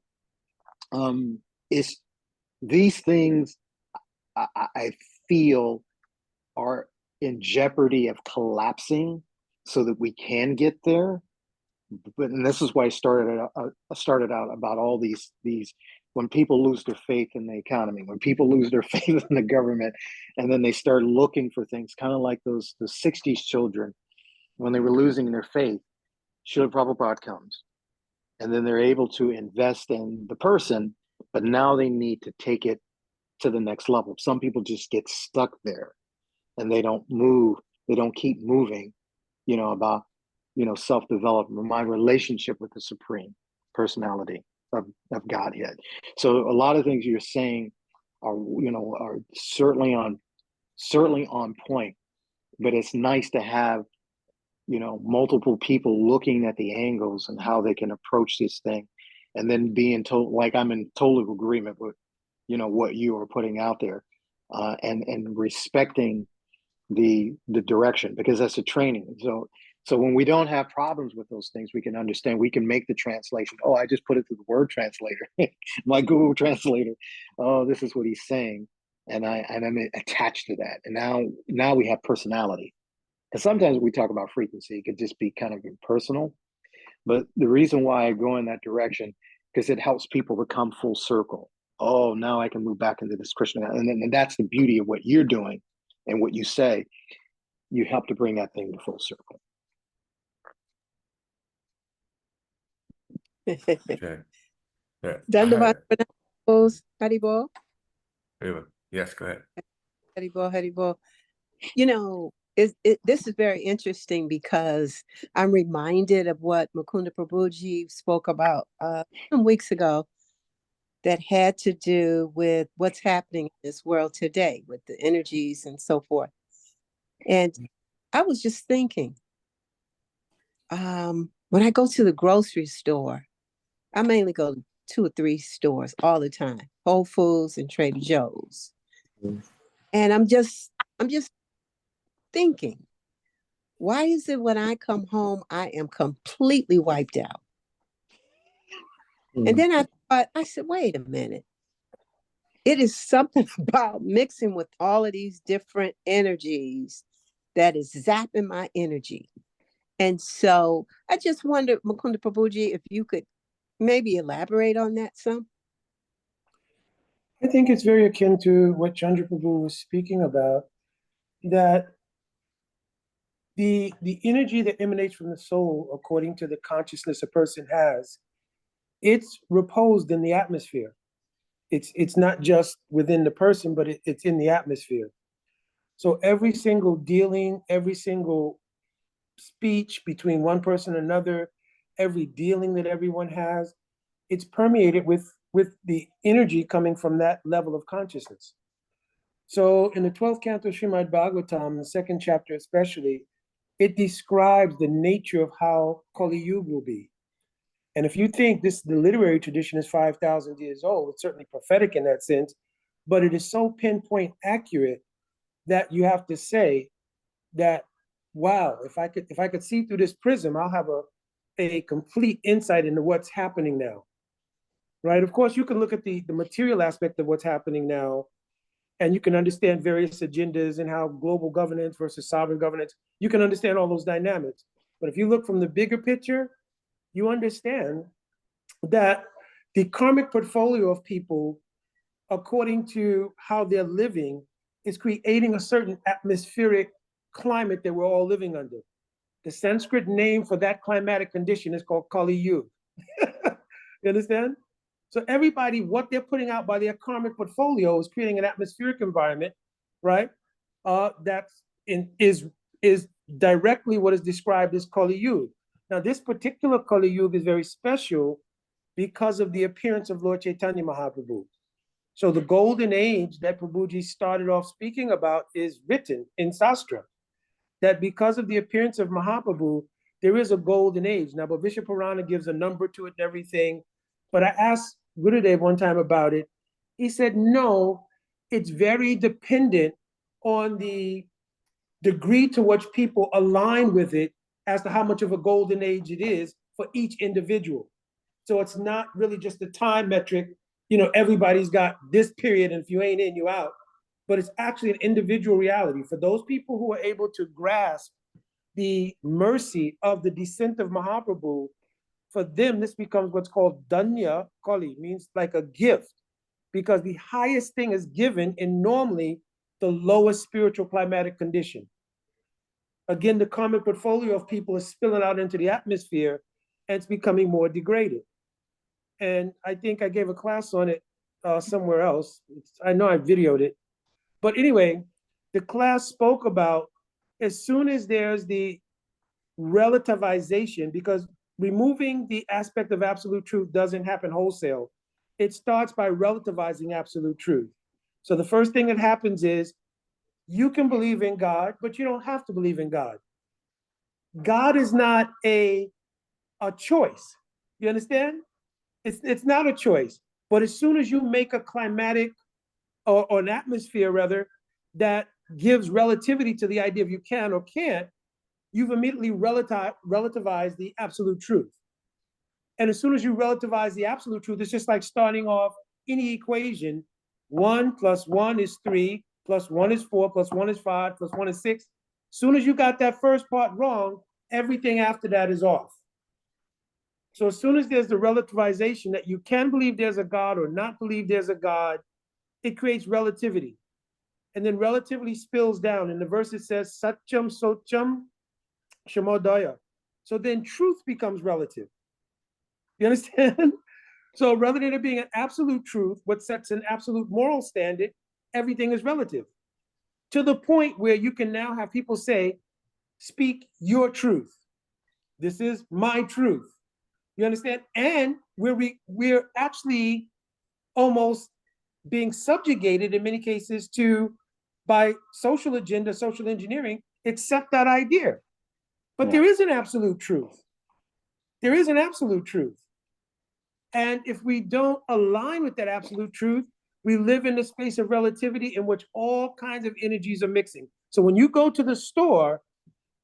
it's these things I feel are in jeopardy of collapsing so that we can get there. And this is why I started out about all these when people lose their faith in the economy, when people lose their faith in the government, and then they start looking for things, kind of like the 60s children, when they were losing their faith, Srila Prabhupada comes, and then they're able to invest in the person, but now they need to take it to the next level. Some people just get stuck there, and they don't move, they don't keep moving, about self-development, my relationship with the Supreme Personality of Godhead. So a lot of things you're saying are certainly on point, but it's nice to have multiple people looking at the angles and how they can approach this thing, and then being told, like, I'm in total agreement with what you are putting out there, and respecting the direction, because that's a training. So when we don't have problems with those things, we can understand, we can make the translation. Oh, I just put it through the word translator, my Google translator. Oh, this is what he's saying. And I'm attached to that. And now we have personality. And sometimes we talk about frequency, it could just be kind of impersonal. But the reason why I go in that direction, because it helps people to come full circle. Oh, now I can move back into this Krishna. And that's the beauty of what you're doing and what you say. You help to bring that thing to full circle. Okay. Yeah. Dandavat Pranamos, Haribol, Anyway, yes, go ahead. Haribol, Haribol. You know, this is very interesting because I'm reminded of what Mukunda Prabhuji spoke about some weeks ago that had to do with what's happening in this world today with the energies and so forth. And I was just thinking, when I go to the grocery store, I mainly go to 2 or 3 stores all the time, Whole Foods and Trader Joe's. And I'm just thinking, why is it when I come home, I am completely wiped out? And then I said, wait a minute. It is something about mixing with all of these different energies that is zapping my energy. And so I just wondered, Mukunda Prabhuji, if you could maybe elaborate on that some. I think it's very akin to what Chandra Prabhu was speaking about, that the energy that emanates from the soul, according to the consciousness a person has, it's reposed in the atmosphere. It's not just within the person, but it's in the atmosphere. So every single dealing, every single speech between one person and another, every dealing that everyone has, it's permeated with the energy coming from that level of consciousness. So in the 12th canto of Srimad Bhagavatam, the 2nd chapter especially, it describes the nature of how Kali Yuga will be. And if you think the literary tradition is 5,000 years old, it's certainly prophetic in that sense, but it is so pinpoint accurate that you have to say that, wow, if I could see through this prism, I'll have a complete insight into what's happening now, right? Of course, you can look at the material aspect of what's happening now, and you can understand various agendas and how global governance versus sovereign governance, you can understand all those dynamics. But if you look from the bigger picture, you understand that the karmic portfolio of people, according to how they're living, is creating a certain atmospheric climate that we're all living under. The Sanskrit name for that climatic condition is called Kali Yuga. You understand? So everybody, what they're putting out by their karmic portfolio is creating an atmospheric environment, right? Is directly what is described as Kali Yuga. Now, this particular Kali Yuga is very special because of the appearance of Lord Chaitanya Mahaprabhu. So the golden age that Prabhuji started off speaking about is written in Sastra, that because of the appearance of Mahaprabhu, there is a golden age. Now, Bhavishya Purana gives a number to it and everything, but I asked Gurudev one time about it. He said, no, it's very dependent on the degree to which people align with it as to how much of a golden age it is for each individual. So it's not really just a time metric, everybody's got this period, and if you ain't in, you out. But it's actually an individual reality. For those people who are able to grasp the mercy of the descent of Mahaprabhu, for them, this becomes what's called Danya Kali, means like a gift, because the highest thing is given in normally the lowest spiritual climatic condition. Again, the karmic portfolio of people is spilling out into the atmosphere, and it's becoming more degraded. And I think I gave a class on it somewhere else. I know I videoed it. But anyway, the class spoke about as soon as there's the relativization, because removing the aspect of absolute truth doesn't happen wholesale. It starts by relativizing absolute truth. So the first thing that happens is you can believe in God, but you don't have to believe in God. God is not a choice. You understand? It's not a choice. But as soon as you make a climatic or an atmosphere rather that gives relativity to the idea of you can or can't, you've immediately relativized the absolute truth. And as soon as you relativize the absolute truth, it's just like starting off any equation. 1 + 1 is 3, + 1 is 4, + 1 is 5, + 1 is 6. As soon as you got that first part wrong, everything after that is off. So as soon as there's the relativization that you can believe there's a God or not believe there's a God, it creates relativity. And then relativity spills down. In the verse it says, Satyam Sotyam Shamodaya. So then truth becomes relative. You understand? So rather than it being an absolute truth, what sets an absolute moral standard, everything is relative. To the point where you can now have people say, speak your truth. This is my truth. You understand? And we're actually almost being subjugated in many cases to, by social agenda, social engineering, accept that idea. But there is an absolute truth. There is an absolute truth. And if we don't align with that absolute truth, we live in the space of relativity in which all kinds of energies are mixing. So when you go to the store,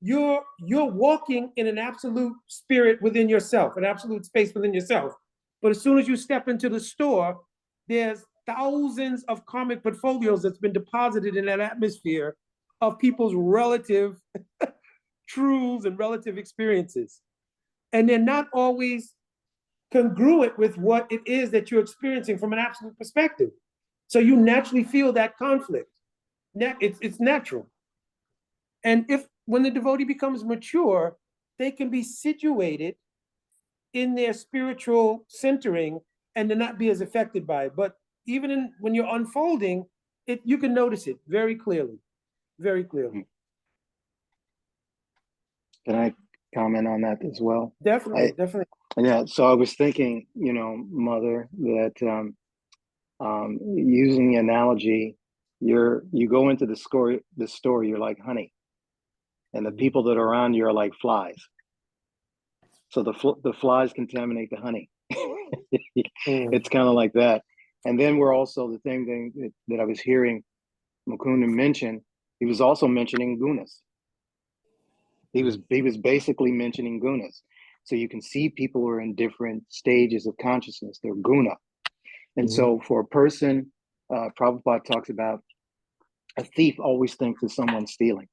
you're walking in an absolute spirit within yourself, an absolute space within yourself. But as soon as you step into the store, there's thousands of karmic portfolios that's been deposited in that atmosphere of people's relative truths and relative experiences. And they're not always congruent with what it is that you're experiencing from an absolute perspective. So you naturally feel that conflict. It's natural. And when the devotee becomes mature, they can be situated in their spiritual centering and to not be as affected by it. But even when you're unfolding, you can notice it very clearly, very clearly. Can I comment on that as well? Definitely, definitely. Yeah, so I was thinking, Mother, that using the analogy, you go into the store, you're like honey, and the people that are around you are like flies. So the flies contaminate the honey. It's kind of like that. And then we're also the same thing that I was hearing Mukunda mention. He was also mentioning gunas. He was basically mentioning gunas. So you can see people are in different stages of consciousness. They're guna. And so for a person, Prabhupada talks about a thief always thinks that someone's stealing.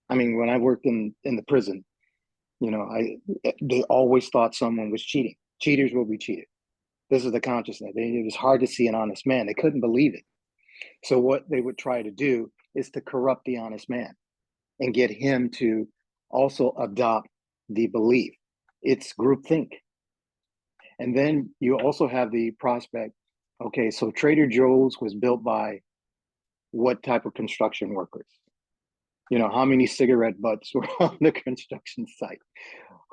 I mean, when I worked in the prison, they always thought someone was cheating. Cheaters will be cheated. This is the consciousness. It was hard to see an honest man. They couldn't believe it. So what they would try to do is to corrupt the honest man and get him to also adopt the belief. It's groupthink. And then you also have the prospect, okay, so Trader Joe's was built by what type of construction workers? How many cigarette butts were on the construction site?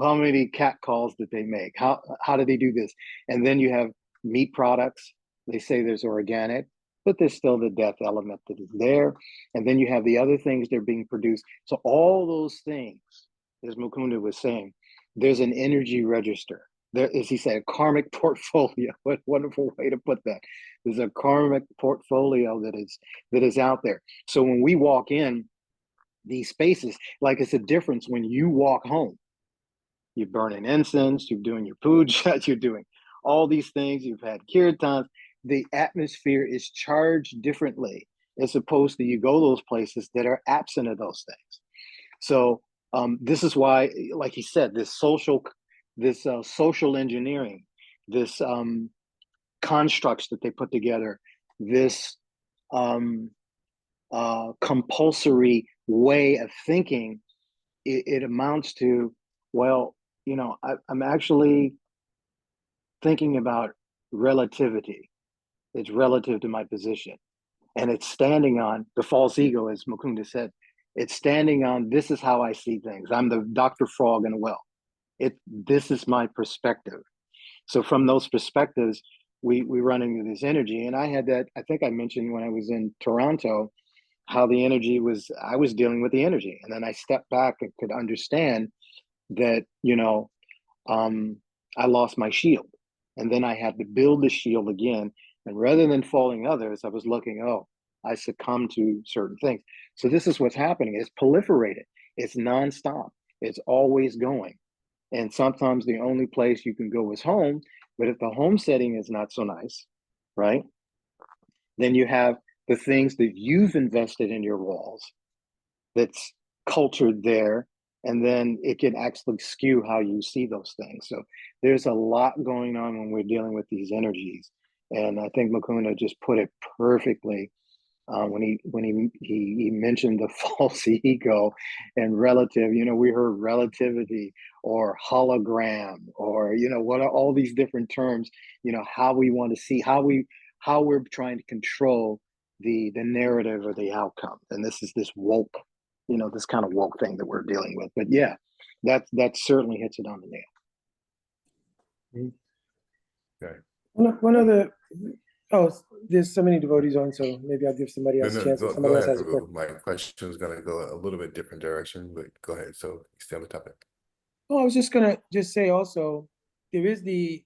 How many cat calls did they make? How did they do this? And then you have meat products. They say there's organic, but there's still the death element that is there. And then you have the other things that are being produced. So all those things, as Mukunda was saying, there's an energy register. There, as he said, a karmic portfolio. What wonderful way to put that. There's a karmic portfolio that is out there. So when we walk in these spaces, like it's a difference when you walk home. You're burning incense, you're doing your puja, you're doing all these things, you've had kirtans. The atmosphere is charged differently as opposed to you go those places that are absent of those things. So this is why, like he said, this social engineering, this constructs that they put together, this compulsory way of thinking, it amounts to, well, I'm actually thinking about relativity. It's relative to my position. And it's standing on the false ego, as Mukunda said. It's standing on, this is how I see things. I'm the Dr. Frog in a well. This is my perspective. So from those perspectives, we run into this energy. And I had that, I think I mentioned when I was in Toronto, how the energy was, I was dealing with the energy. And then I stepped back and could understand that, I lost my shield. And then I had to build the shield again. And rather than falling others, I was looking, I succumbed to certain things. So this is what's happening. It's proliferated. It's nonstop. It's always going. And sometimes the only place you can go is home. But if the home setting is not so nice, right, then you have the things that you've invested in your walls that's cultured there. And then it can actually skew how you see those things. So there's a lot going on when we're dealing with these energies. And I think Mukunda just put it perfectly when he mentioned the false ego and relative. We heard relativity or hologram, or what are all these different terms. How we want to see, how we're trying to control the narrative or the outcome. And this is this woke, this kind of woke thing that we're dealing with. But yeah, that certainly hits it on the nail. Okay. One other, oh, there's so many devotees on, so maybe I'll give somebody else a chance if Go somebody else ahead, has a Prabhu. question. My question is going to go a little bit different direction, but go ahead. So stay on the topic. Oh, I was just gonna say also, there is the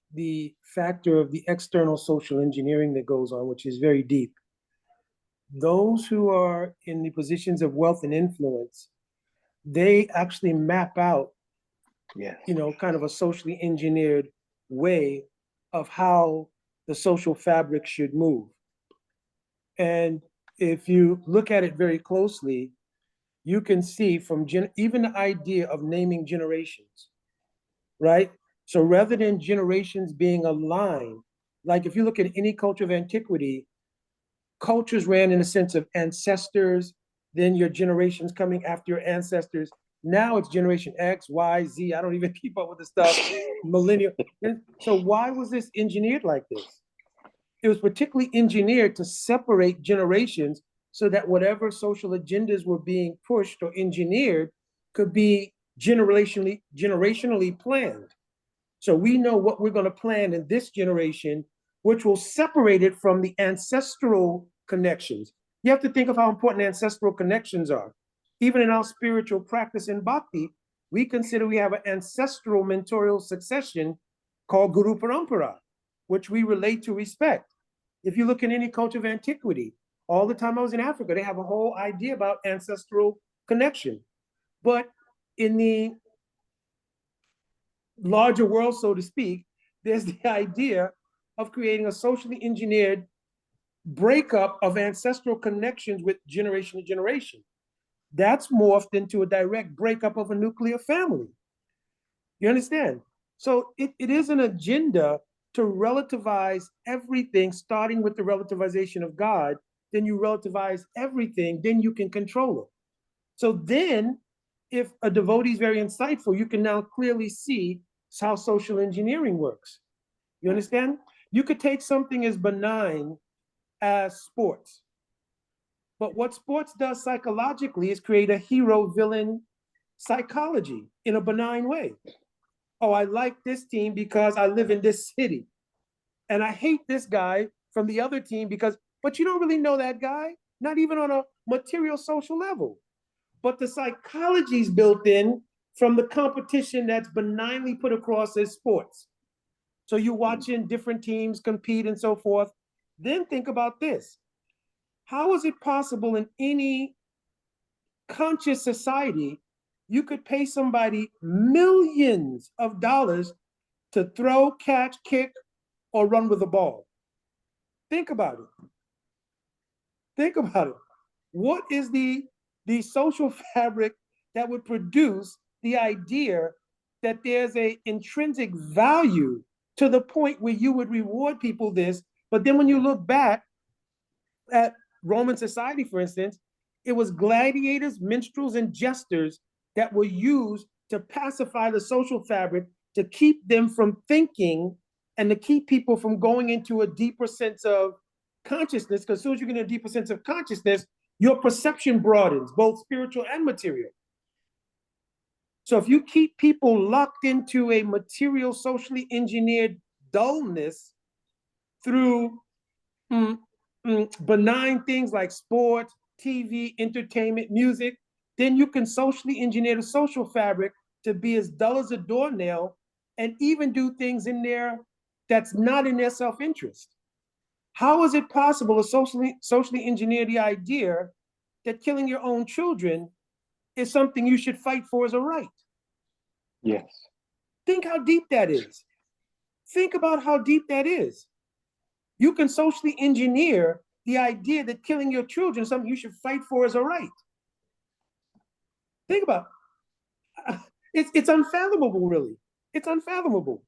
factor of the external social engineering that goes on, which is very deep. Those who are in the positions of wealth and influence, they actually map out, Yeah. kind of a socially engineered way of how the social fabric should move. And if you look at it very closely, you can see from even the idea of naming generations, right? So rather than generations being aligned, like if you look at any culture of antiquity, cultures ran in a sense of ancestors, then your generations coming after your ancestors. Now it's generation X, Y, Z. I don't even keep up with the stuff. Millennial. So why was this engineered like this? It was particularly engineered to separate generations so that whatever social agendas were being pushed or engineered could be generationally planned. So we know what we're going to plan in this generation, which will separate it from the ancestral connections. You have to think of how important ancestral connections are. Even in our spiritual practice in bhakti, we consider we have an ancestral mentorial succession called Guru Parampara, which we relate to respect. If you look in any culture of antiquity, all the time I was in Africa, they have a whole idea about ancestral connection. But in the larger world, so to speak, there's the idea of creating a socially engineered breakup of ancestral connections with generation to generation. That's morphed into a direct breakup of a nuclear family. You understand? So it is an agenda to relativize everything, starting with the relativization of God. Then you relativize everything, then you can control it. So then, if a devotee is very insightful, you can now clearly see how social engineering works. You understand? You could take something as benign as sports. But what sports does psychologically is create a hero-villain psychology in a benign way. Oh, I like this team because I live in this city. And I hate this guy from the other team but you don't really know that guy, not even on a material social level. But the psychology is built in from the competition that's benignly put across as sports. So you're watching different teams compete and so forth. Then think about this. How is it possible in any conscious society you could pay somebody millions of dollars to throw, catch, kick, or run with the ball? Think about it. Think about it. What is the social fabric that would produce the idea that there's an intrinsic value to the point where you would reward people this? But then when you look back at Roman society, for instance, it was gladiators, minstrels, and jesters that were used to pacify the social fabric, to keep them from thinking and to keep people from going into a deeper sense of consciousness. Because as soon as you get in a deeper sense of consciousness, your perception broadens, both spiritual and material. So if you keep people locked into a material, socially engineered dullness through benign things like sports, TV, entertainment, music, then you can socially engineer the social fabric to be as dull as a doornail and even do things in there that's not in their self-interest. How is it possible to socially engineer the idea that killing your own children is something you should fight for as a right? Yes. Think how deep that is. Think about how deep that is. You can socially engineer the idea that killing your children is something you should fight for as a right. Think about it. It's unfathomable, really. It's unfathomable.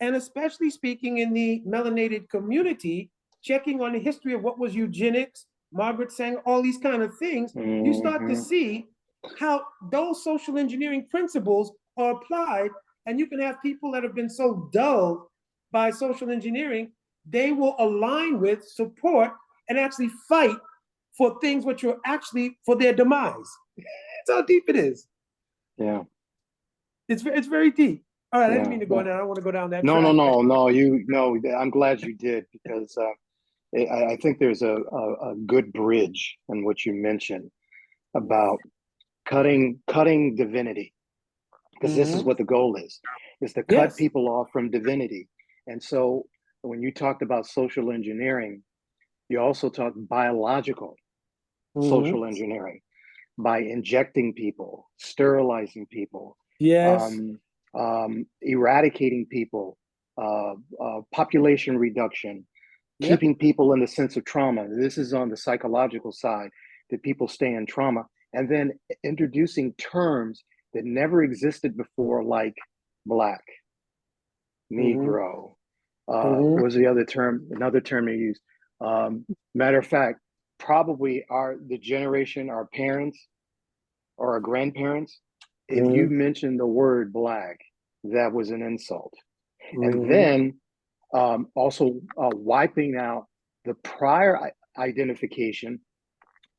And especially speaking in the melanated community, checking on the history of what was eugenics, Margaret Sanger, all these kind of things, you start to Mhm. see how those social engineering principles are applied, and you can have people that have been so dulled by social engineering, they will align with, support, and actually fight for things which are actually for their demise. That's how deep it is. Yeah. It's very deep. All right, I didn't Yeah. mean to go down. I don't want to go down that No, track. no. I'm glad you did, because I think there's a good bridge in what you mentioned about cutting divinity, because this is what the goal is to cut Yes. people off from divinity. And so when you talked about social engineering, you also talked biological social engineering by injecting people, sterilizing people, Yes. um, eradicating people, population reduction, Yep. keeping people in the sense of trauma. This is on the psychological side, that people stay in trauma, and then introducing terms that never existed before, like Black, Negro. What was the other term? Another term they used. Matter of fact, probably the generation, our parents or our grandparents, if you mentioned the word Black, that was an insult. And then also wiping out the prior identification,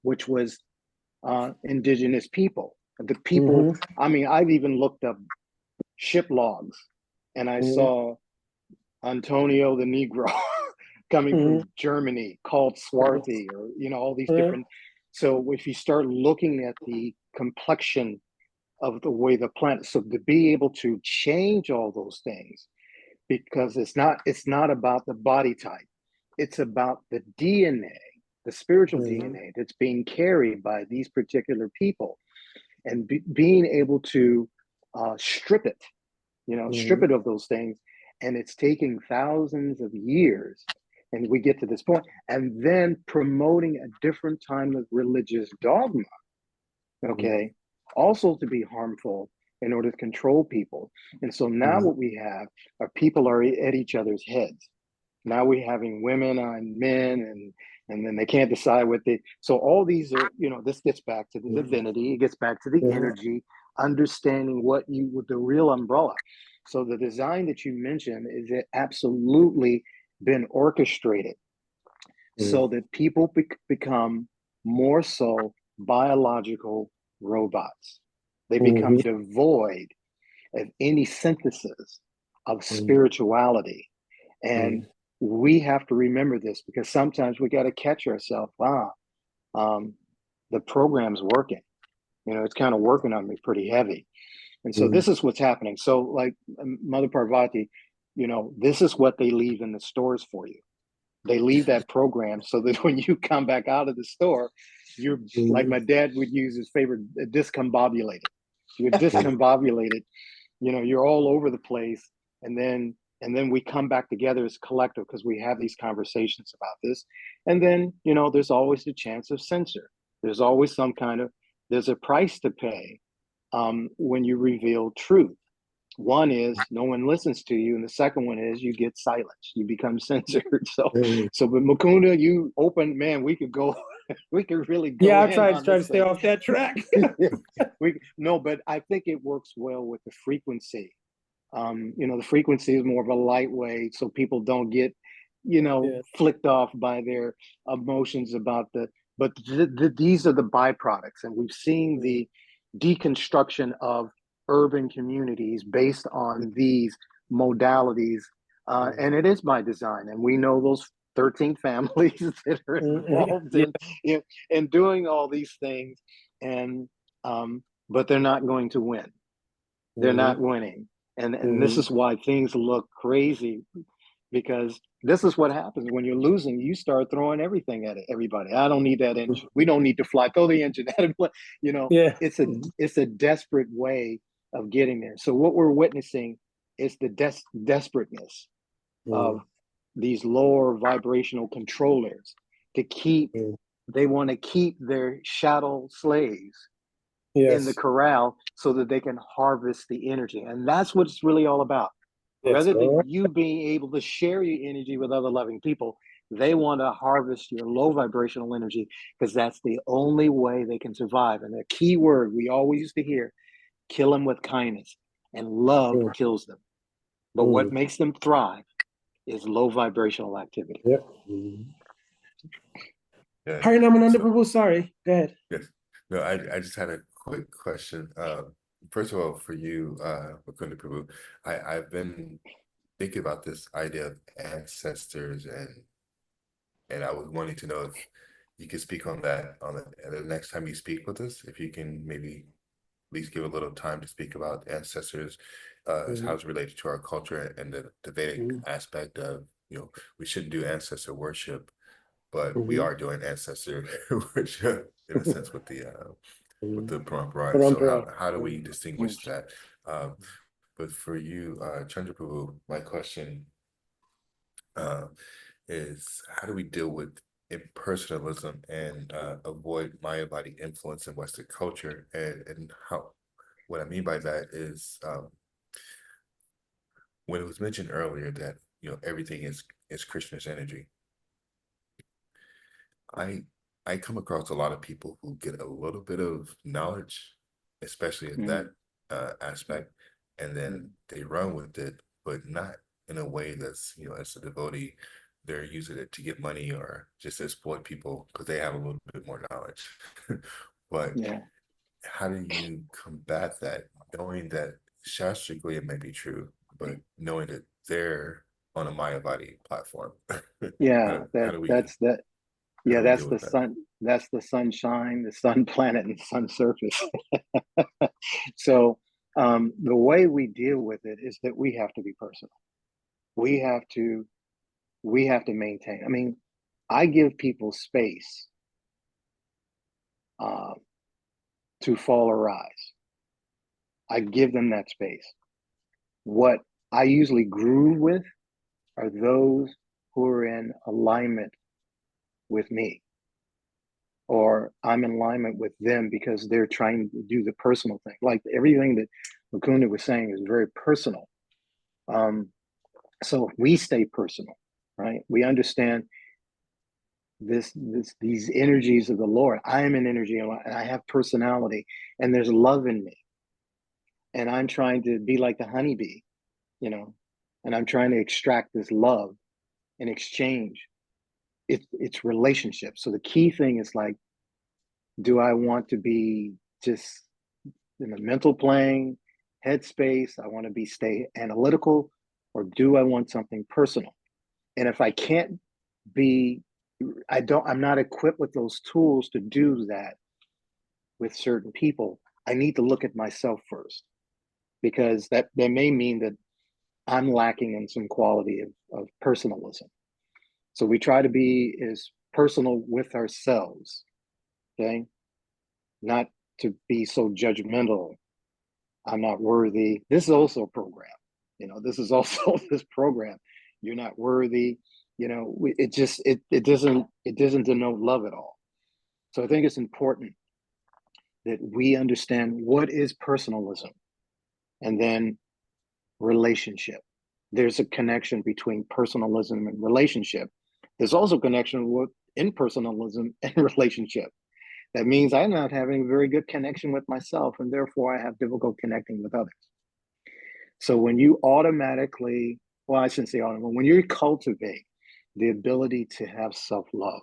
which was indigenous people. The people, I mean, I've even looked up ship logs, and I saw Antonio the Negro coming from Germany, called Swarthy, or all these different. So if you start looking at the complexion of the way the planet, so to be able to change all those things, because it's not about the body type, it's about the DNA, the spiritual DNA that's being carried by these particular people, and being able to strip it, strip it of those things. And it's taking thousands of years, and we get to this point, and then promoting a different time of religious dogma, okay, also to be harmful in order to control people. And so now what we have are people are at each other's heads. Now we're having women on men, and then they can't decide what they. So all these are, this gets back to the divinity. It gets back to the energy, understanding what with the real umbrella. So the design that you mentioned is absolutely been orchestrated so that people become more so biological robots. They become devoid of any synthesis of spirituality. And we have to remember this, because sometimes we got to catch ourselves. The program's working. It's kind of working on me pretty heavy. And so this is what's happening. So, like Mother Parvati, this is what they leave in the stores for you. They leave that program so that when you come back out of the store, you're like my dad would use his favorite, discombobulated. You're discombobulated. You're all over the place, and then we come back together as collective, because we have these conversations about this. And then there's always the chance of censor. There's always there's a price to pay when you reveal truth. One is no one listens to you, and the second one is you get silenced. You become censored. But Mukunda, you open, man. We could go. We could really go. Yeah, I in tried on to this stay thing. off that track. No, but I think it works well with the frequency. The frequency is more of a lightweight, so people don't get, flicked off by their emotions about but these are the byproducts, and we've seen the deconstruction of urban communities based on these modalities, and it is by design, and we know those 13 families that are involved in doing all these things, and but they're not going to win. They're not winning. And this is why things look crazy, because this is what happens when you're losing. You start throwing everything at everybody. I don't need that engine. We don't need to fly. Throw the engine at it. Yeah. It's a desperate way of getting there. So what we're witnessing is the desperateness of these lower vibrational controllers to keep. They want to keep their shadow slaves in the corral so that they can harvest the energy. And that's what it's really all about. Rather than you being able to share your energy with other loving people, They want to harvest your low vibrational energy because that's the only way they can survive. And the key word we always used to hear, kill them with kindness. And love kills them. But what makes them thrive is low vibrational activity. Yep. Yeah. Harinamananda Prabhu, sorry. Go ahead. Yes. No, I just had a quick question. First of all, for you, Mukunda Prabhu, I've been thinking about this idea of ancestors, and I was wanting to know if you could speak on that the next time you speak with us, if you can maybe at least give a little time to speak about ancestors, as how it's related to our culture and the Vedic aspect of, we shouldn't do ancestor worship, but we are doing ancestor worship in a sense with the parampara. So how do we distinguish that? But for you, Chandra Prabhu, my question is, how do we deal with impersonalism and avoid Maya body influence in Western culture? And how, what I mean by that is, when it was mentioned earlier that everything is Krishna's energy, I come across a lot of people who get a little bit of knowledge, especially in that aspect, and then they run with it, but not in a way that's, as a devotee, they're using it to get money or just exploit people because they have a little bit more knowledge. But how do you combat that, knowing that shastrically it may be true, but knowing that they're on a Mayavadi platform? Yeah, how do we that's deal with the that? sun. That's the sunshine, the sun planet, and the sun surface. So the way we deal with it is that we have to be personal. We have to maintain. I mean, I give people space to fall or rise. I give them that space. What I usually groove with are those who are in alignment with me, or I'm in alignment with them because they're trying to do the personal thing. Like everything that Mukunda was saying is very personal. So if we stay personal, right? We understand these energies of the Lord. I am an energy and I have personality, and there's love in me. And I'm trying to be like the honeybee, and I'm trying to extract this love in exchange. It's relationship. So the key thing is like, do I want to be just in the mental plane, headspace? I want to stay analytical, or do I want something personal? And if I can't be, I'm not equipped with those tools to do that with certain people. I need to look at myself first, because that may mean that I'm lacking in some quality of personalism. So we try to be as personal with ourselves, okay? Not to be so judgmental. I'm not worthy. This is also a program. This is also this program. You're not worthy. It doesn't denote love at all. So I think it's important that we understand what is personalism, and then relationship. There's a connection between personalism and relationship. There's also a connection with impersonalism and relationship. That means I'm not having a very good connection with myself, and therefore I have difficult connecting with others. So when you automatically, well, I shouldn't say automatically, when you cultivate the ability to have self-love,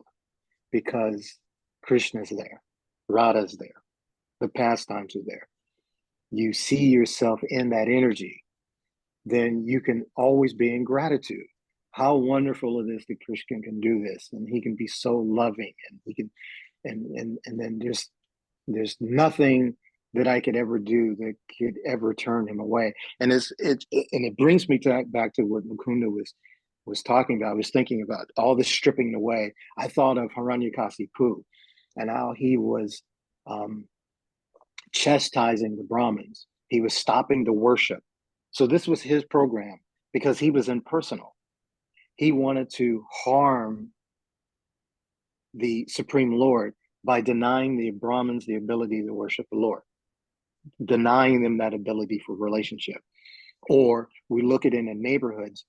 because Krishna's there, Radha's there, the pastimes are there, you see yourself in that energy, then you can always be in gratitude. How wonderful it is that Krishna can do this, and he can be so loving, and he can, and then there's nothing that I could ever do that could ever turn him away. And it brings me back to what Mukunda was talking about. I was thinking about all this stripping away. I thought of Hiranyakasipu and how he was chastising the Brahmins. He was stopping the worship. So this was his program, because he was impersonal. He wanted to harm the Supreme Lord by denying the Brahmins the ability to worship the Lord, denying them that ability for relationship. Or we look at it in the neighborhoods,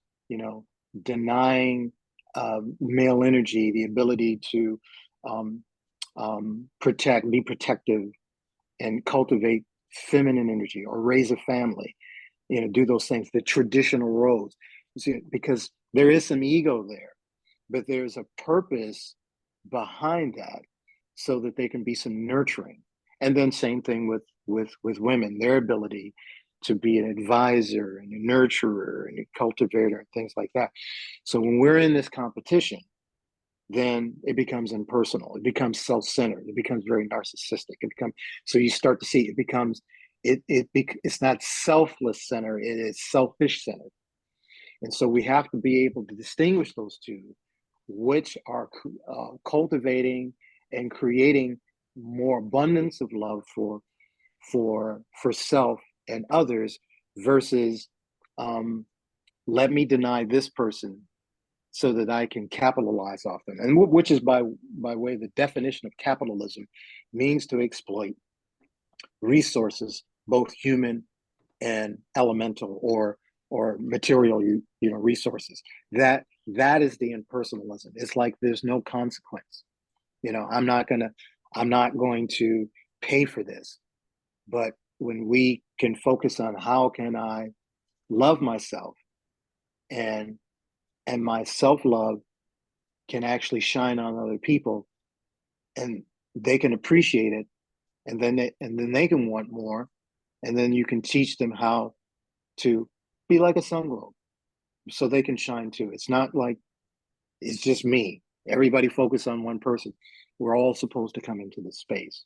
denying male energy, the ability to um, be protective, and cultivate feminine energy, or raise a family, do those things, the traditional roles. See, because there is some ego there, but there's a purpose behind that, so that they can be some nurturing. And then same thing with women, their ability to be an advisor and a nurturer and a cultivator and things like that. So when we're in this competition, then it becomes impersonal. It becomes self-centered. It becomes very narcissistic. So you start to see it becomes it's not selfless centered. It is selfish centered. And so we have to be able to distinguish those two, which are cultivating and creating more abundance of love for self and others, versus let me deny this person so that I can capitalize off them, and which is by way of the definition of capitalism, means to exploit resources, both human and elemental or material, resources. That is the impersonalism. It's like there's no consequence. I'm not going to pay for this. But when we can focus on how can I love myself, and my self-love can actually shine on other people, and they can appreciate it, and then they can want more, and then you can teach them how to be like a sun globe, so they can shine too. It's not like it's just me. Everybody focus on one person. We're all supposed to come into this space.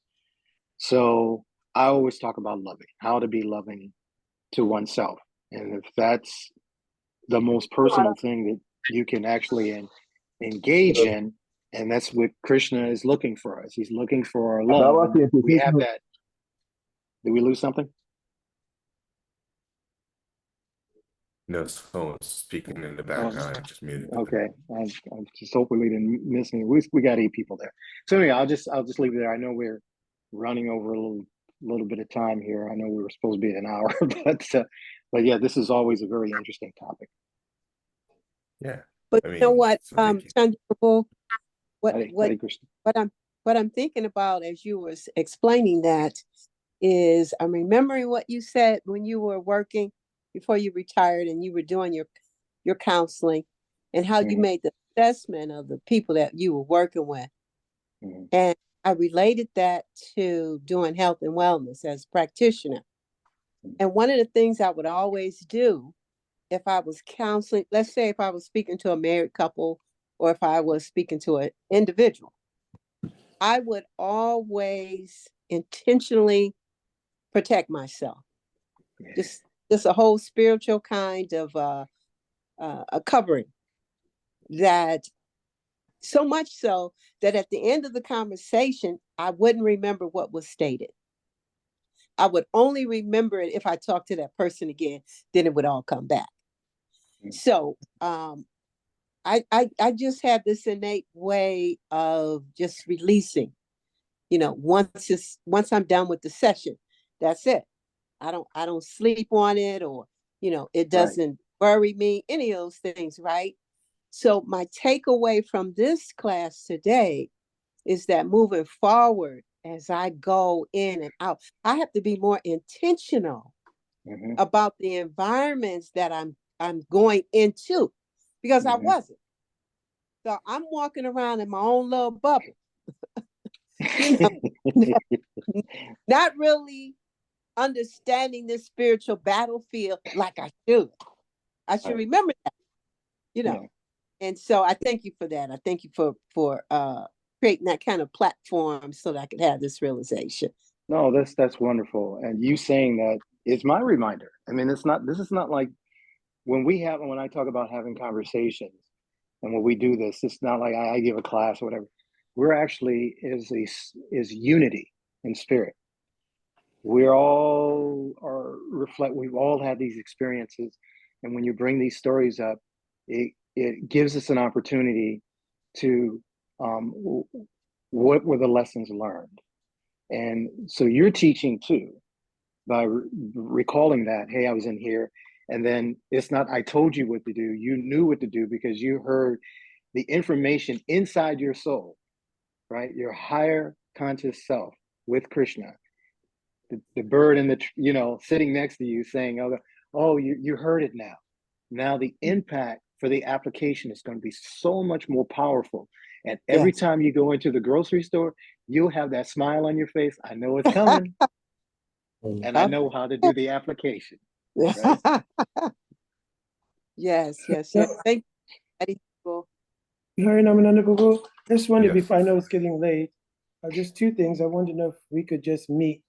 So I always talk about loving, how to be loving to oneself. And if that's the most personal thing that you can actually engage in, and that's what Krishna is looking for us. He's looking for our love. We have that. Did we lose something? No, someone's speaking in the background. I just muted them. Okay, I just hoping we didn't miss any. We got 8 people there. So anyway, I'll just leave it there. I know we're running over a little bit of time here. I know we were supposed to be an hour, but yeah, this is always a very interesting topic. Yeah, But I you know mean, what, so thank you. Chandra, what Hare Krishna. what I'm thinking about as you were explaining that is I'm remembering what you said when you were working before you retired and you were doing your counseling, and how you made the assessment of the people that you were working with. And I related that to doing health and wellness as a practitioner. And one of the things I would always do if I was counseling, let's say if I was speaking to a married couple or if I was speaking to an individual, I would always intentionally protect myself. Just a whole spiritual kind of a covering, that so much so that at the end of the conversation, I wouldn't remember what was stated. I would only remember it if I talked to that person again, then it would all come back. So I just have this innate way of just releasing. Once I'm done with the session, that's it. I don't sleep on it, or it doesn't worry me, any of those things, right? So my takeaway from this class today is that moving forward, as I go in and out, I have to be more intentional about the environments that I'm going into, because I wasn't. So I'm walking around in my own little bubble, not really understanding this spiritual battlefield like I should. I should remember that. And so I thank you for that. I thank you for creating that kind of platform so that I could have this realization. No, that's wonderful. And you saying that is my reminder. I mean, this is not like when I talk about having conversations and when we do this, it's not like I give a class or whatever. We're actually is unity in spirit. We've all had these experiences. And when you bring these stories up, it gives us an opportunity to what were the lessons learned. And so you're teaching too, by recalling that, hey, I was in here. And then it's not, I told you what to do. You knew what to do because you heard the information inside your soul, right? Your higher conscious self with Krishna, the bird in the, sitting next to you saying, oh, you heard it now. Now the impact for the application is going to be so much more powerful. And every Yes. time you go into the grocery store, you'll have that smile on your face. I know it's coming. And I know how to do the application. Right? Yes, yes, Yeah. yes. Thank you. Prabhu. You heard Namananda Prabhu? I just wondered, Yes. before I know it's getting late, just two things. I wanted to know if we could just meet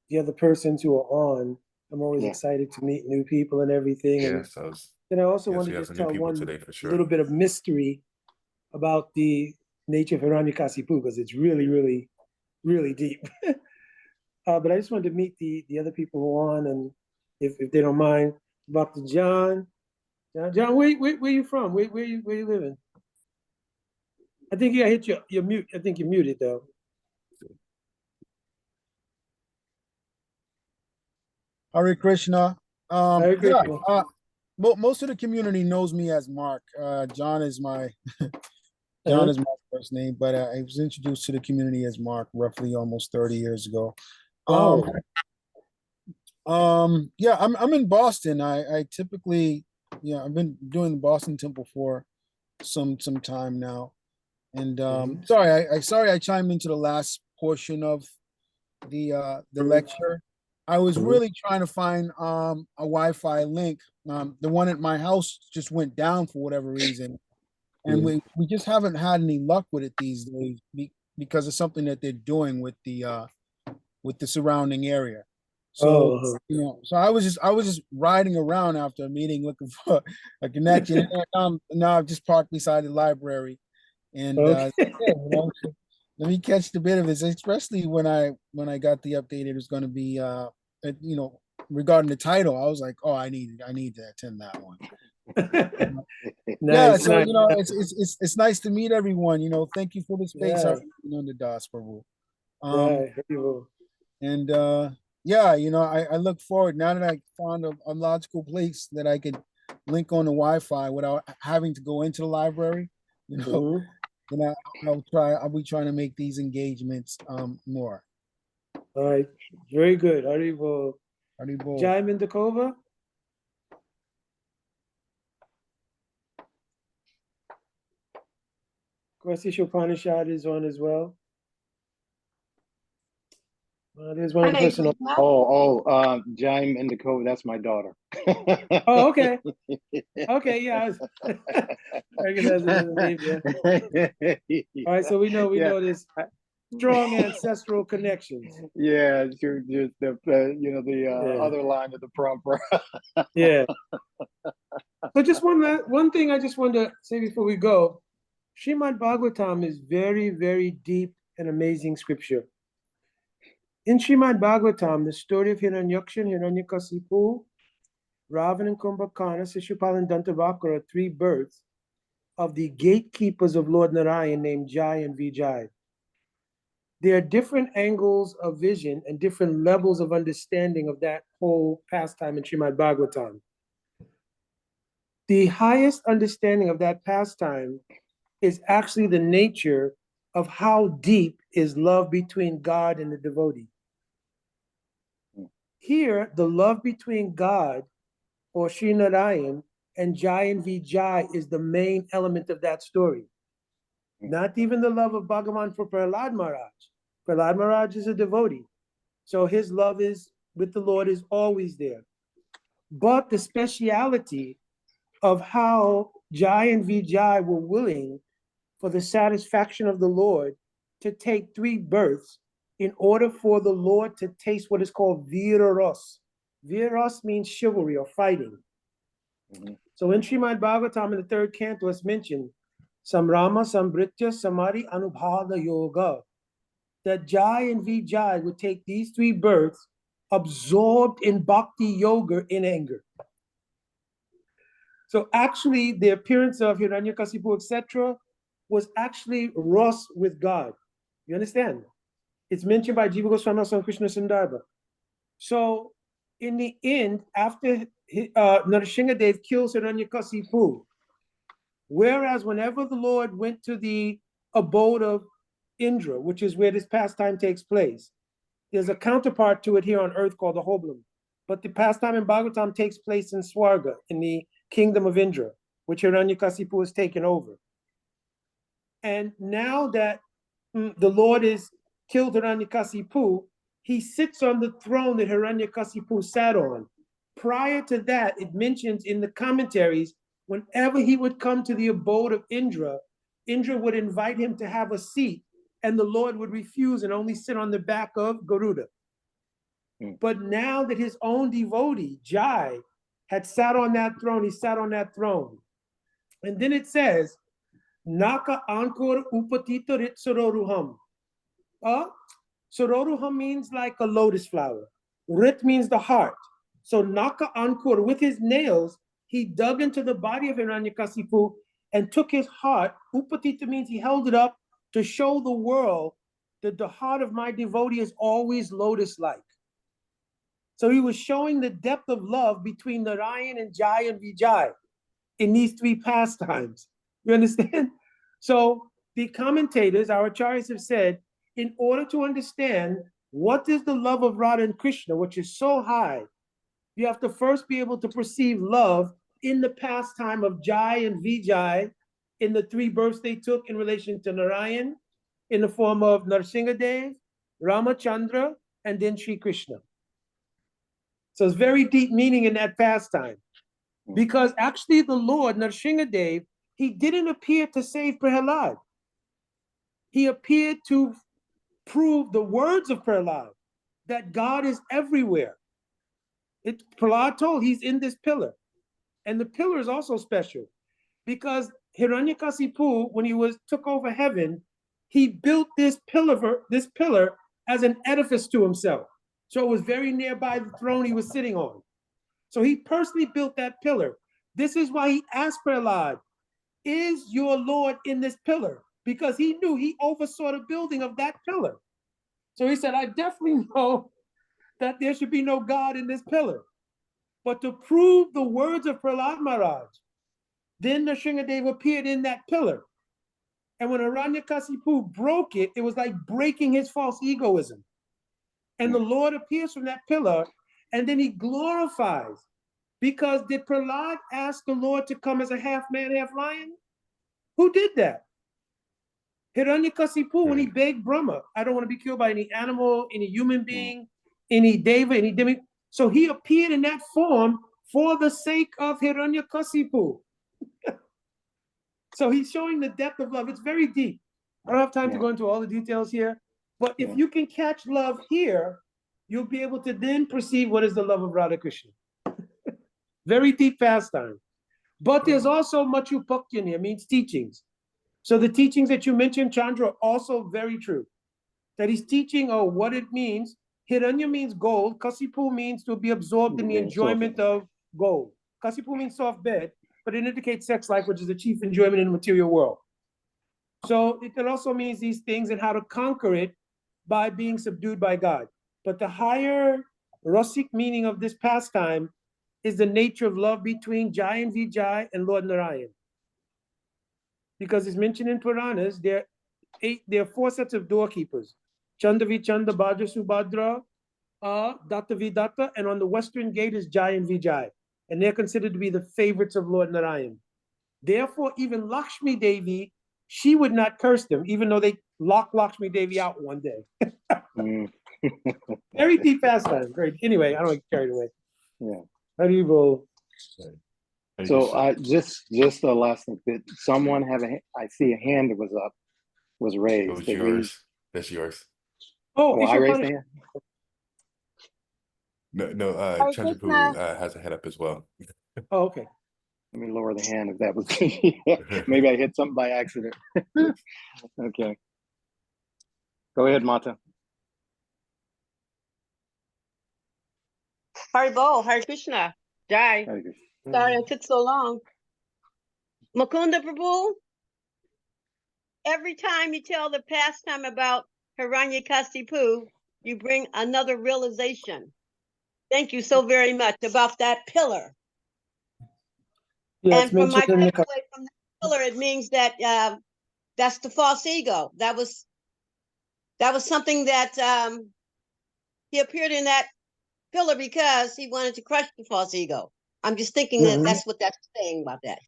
the other persons who are on. I'm always Yeah. excited to meet new people and everything. And Yes, I was, then I also yes, wanted we to have just some new tell people one today for sure. little bit of mystery about the nature of Hiranyakasipu, because it's really, really, really deep. But I just wanted to meet the other people who are on, and if they don't mind, Dr. John. John, where you from? Where you living? I think you hit your mute. I think you're muted though. Hare Krishna. Hare Yeah, Krishna. most of the community knows me as Mark. John is my Uh-huh. first name, but I was introduced to the community as Mark roughly almost 30 years ago. Wow. Yeah, I'm in Boston. I typically, I've been doing the Boston Temple for some time now. And Mhm. sorry I chimed into the last portion of the lecture. I was Mhm. really trying to find a Wi-Fi link. The one at my house just went down for whatever reason, and Mhm. we just haven't had any luck with it these days because of something that they're doing with the surrounding area. So Oh, so I was just riding around after a meeting looking for a connection. And now I've just parked beside the library, and okay. so let me catch the bit of it, especially when I got the update. It was going to be regarding the title. I was like, oh, I need to attend that one. Yeah, Nice, so nice. it's nice to meet everyone. Thank you for the space. Yeah, On the DOS, Prabhu. right. People. And yeah, I look forward now that I found a logical place that I could link on the Wi-Fi without having to go into the library. Mhm. Then I'll be trying to make these engagements more. All right. Very good. Haribo. Haribol. Jai Mindakova. Kwasi Upanishad is on as well. There's one other person on. Jaime Indico, that's my daughter. Oh, okay. Okay, yeah. Recognize another name, yeah. All right, so we know Yeah. this strong ancestral connections. Yeah, just the other line of the proper. Yeah. So just one thing I just wanted to say before we go. Srimad Bhagavatam is very, very deep and amazing scripture. In Srimad Bhagavatam, the story of Hiranyaksha and Hiranyakasipu, Ravan and Kumbhakana, Shishupal and Dantavakra are three births of the gatekeepers of Lord Narayan named Jai and Vijay. There are different angles of vision and different levels of understanding of that whole pastime in Srimad Bhagavatam. The highest understanding of that pastime is actually the nature of how deep is love between God and the devotee. Here, the love between God or Sri Narayan and Jai and Vijay is the main element of that story. Not even the love of Bhagavan for Prahlad Maharaj. Prahlad Maharaj is a devotee. So his love is with the Lord is always there. But the speciality of how Jai and Vijay were willing for the satisfaction of the Lord to take three births in order for the Lord to taste what is called Viraros. Viraros means chivalry or fighting. Mm-hmm. So in Srimad Bhagavatam in the third canto, it's mentioned Samrama, Sambritya, Samadhi, Anubhava Yoga. That Jai and Vijay would take these three births absorbed in bhakti yoga in anger. So actually, the appearance of Hiranyakasipu, etc., was actually Ros with God. You understand? It's mentioned by Jiva Goswami and Krishna Sandarbha. So in the end, after Narasinghadev kills Hiranyakasipu, Whereas whenever the Lord went to the abode of Indra, which is where this pastime takes place, there's a counterpart to it here on earth called the Hoblam. But the pastime in Bhagavatam takes place in Swarga, in the kingdom of Indra, which Hiranyakasipu has taken over. And now that the Lord is killed Hiranyakasipu, he sits on the throne that Hiranyakasipu sat on. Prior to that, it mentions in the commentaries, whenever he would come to the abode of Indra, Indra would invite him to have a seat, and the Lord would refuse and only sit on the back of Garuda. But now that his own devotee, Jai, had sat on that throne, he sat on that throne. And then it says, Naka Ankor Upatita Rit Sororuham. Sororuham means like a lotus flower. Rit means the heart. So Naka Ankor, with his nails, he dug into the body of Hiranyakasipu and took his heart. Upatita means he held it up to show the world that the heart of my devotee is always lotus-like. So he was showing the depth of love between Narayan and Jai and Vijay in these three pastimes. You understand? So the commentators, our acharyas have said, in order to understand what is the love of Radha and Krishna, which is so high, you have to first be able to perceive love in the pastime of Jai and Vijay, in the three births they took in relation to Narayan, in the form of Narsingadev, Ramachandra, and then Sri Krishna. So it's very deep meaning in that pastime. Because actually the Lord, Narsingadev, he didn't appear to save Prahlad. He appeared to prove the words of Prahlad, that God is everywhere. Prahlad told he's in this pillar. And the pillar is also special because Hiranyakasipu, when he took over heaven, he built this pillar as an edifice to himself. So it was very nearby the throne he was sitting on. So he personally built that pillar. This is why he asked Prahlad, is your Lord in this pillar? Because he knew he oversaw the building of that pillar. So he said, I definitely know that there should be no God in this pillar. But to prove the words of Prahlad Maharaj, then Nrsimhadev appeared in that pillar. And when Hiranyakasipu broke it, it was like breaking his false egoism. And the Lord appears from that pillar, and then he glorifies. Because did Prahlad ask the Lord to come as a half man, half lion? Who did that? Hiranyakasipu, when he begged Brahma, I don't want to be killed by any animal, any human being, any deva, any demi. So he appeared in that form for the sake of Hiranyakasipu. So he's showing the depth of love. It's very deep. I don't have time to go into all the details here. But if you can catch love here, you'll be able to then perceive what is the love of Radha Krishna. Very deep pastime. But there's also Machupakyan, means teachings. So the teachings that you mentioned, Chandra, are also very true. That he's teaching what it means. Hiranya means gold. Kasipu means to be absorbed in the enjoyment of gold. Kasipu means soft bed, but it indicates sex life, which is the chief enjoyment in the material world. So it also means these things and how to conquer it by being subdued by God. But the higher rasic meaning of this pastime is the nature of love between Jai and Vijay and Lord Narayan. Because it's mentioned in Puranas, there are 4 sets of doorkeepers. Chanda Vichanda, Bhadra Subhadra, Datta Vidatta, and on the western gate is Jai and Vijay. And they're considered to be the favorites of Lord Narayan. Therefore, even Lakshmi Devi, she would not curse them, even though they locked Lakshmi Devi out one day. Very deep pastime. Great. Anyway, I don't get carried away. Yeah. How do you go? So just the last thing that someone I see a hand that was raised. It was yours. That's yours. Oh, I raised the hand. No, Chandra Prabhu has a head up as well. Oh, okay. Let me lower the hand if that was maybe I hit something by accident. Okay. Go ahead, Mata. Haribo, Hare Krishna. Jai. Sorry I took so long. Mukunda Prabhu, every time you tell the pastime about Hiranyakasipu, you bring another realization. Thank you so very much about that pillar. Yeah, and from my takeaway from that, pillar, it means that that's the false ego. That was something that he appeared in that pillar because he wanted to crush the false ego. I'm just thinking that that's what that's saying about that.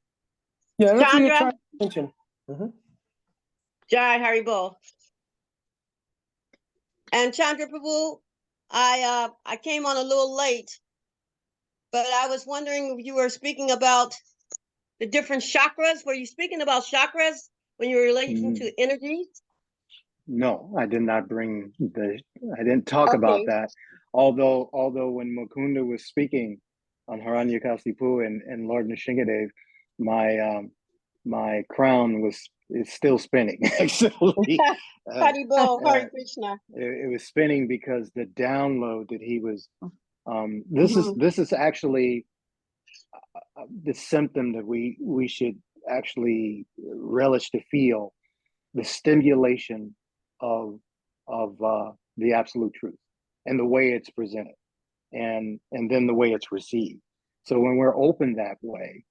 Yeah, that's what you're Chandra, trying to mention. Jai Haribol. And Chandra Prabhu, I came on a little late, but I was wondering if you were speaking about the different chakras. Were you speaking about chakras when you were relating to energies? No, I did not I didn't talk about that. Although when Mukunda was speaking on Hiranyakasipu and Lord Nishingadev, my crown is still spinning. Actually, Hare Krishna. It was spinning because the download that he was. This is actually the symptom that we should actually relish to feel, the stimulation of the absolute truth and the way it's presented, and then the way it's received. So when we're open that way,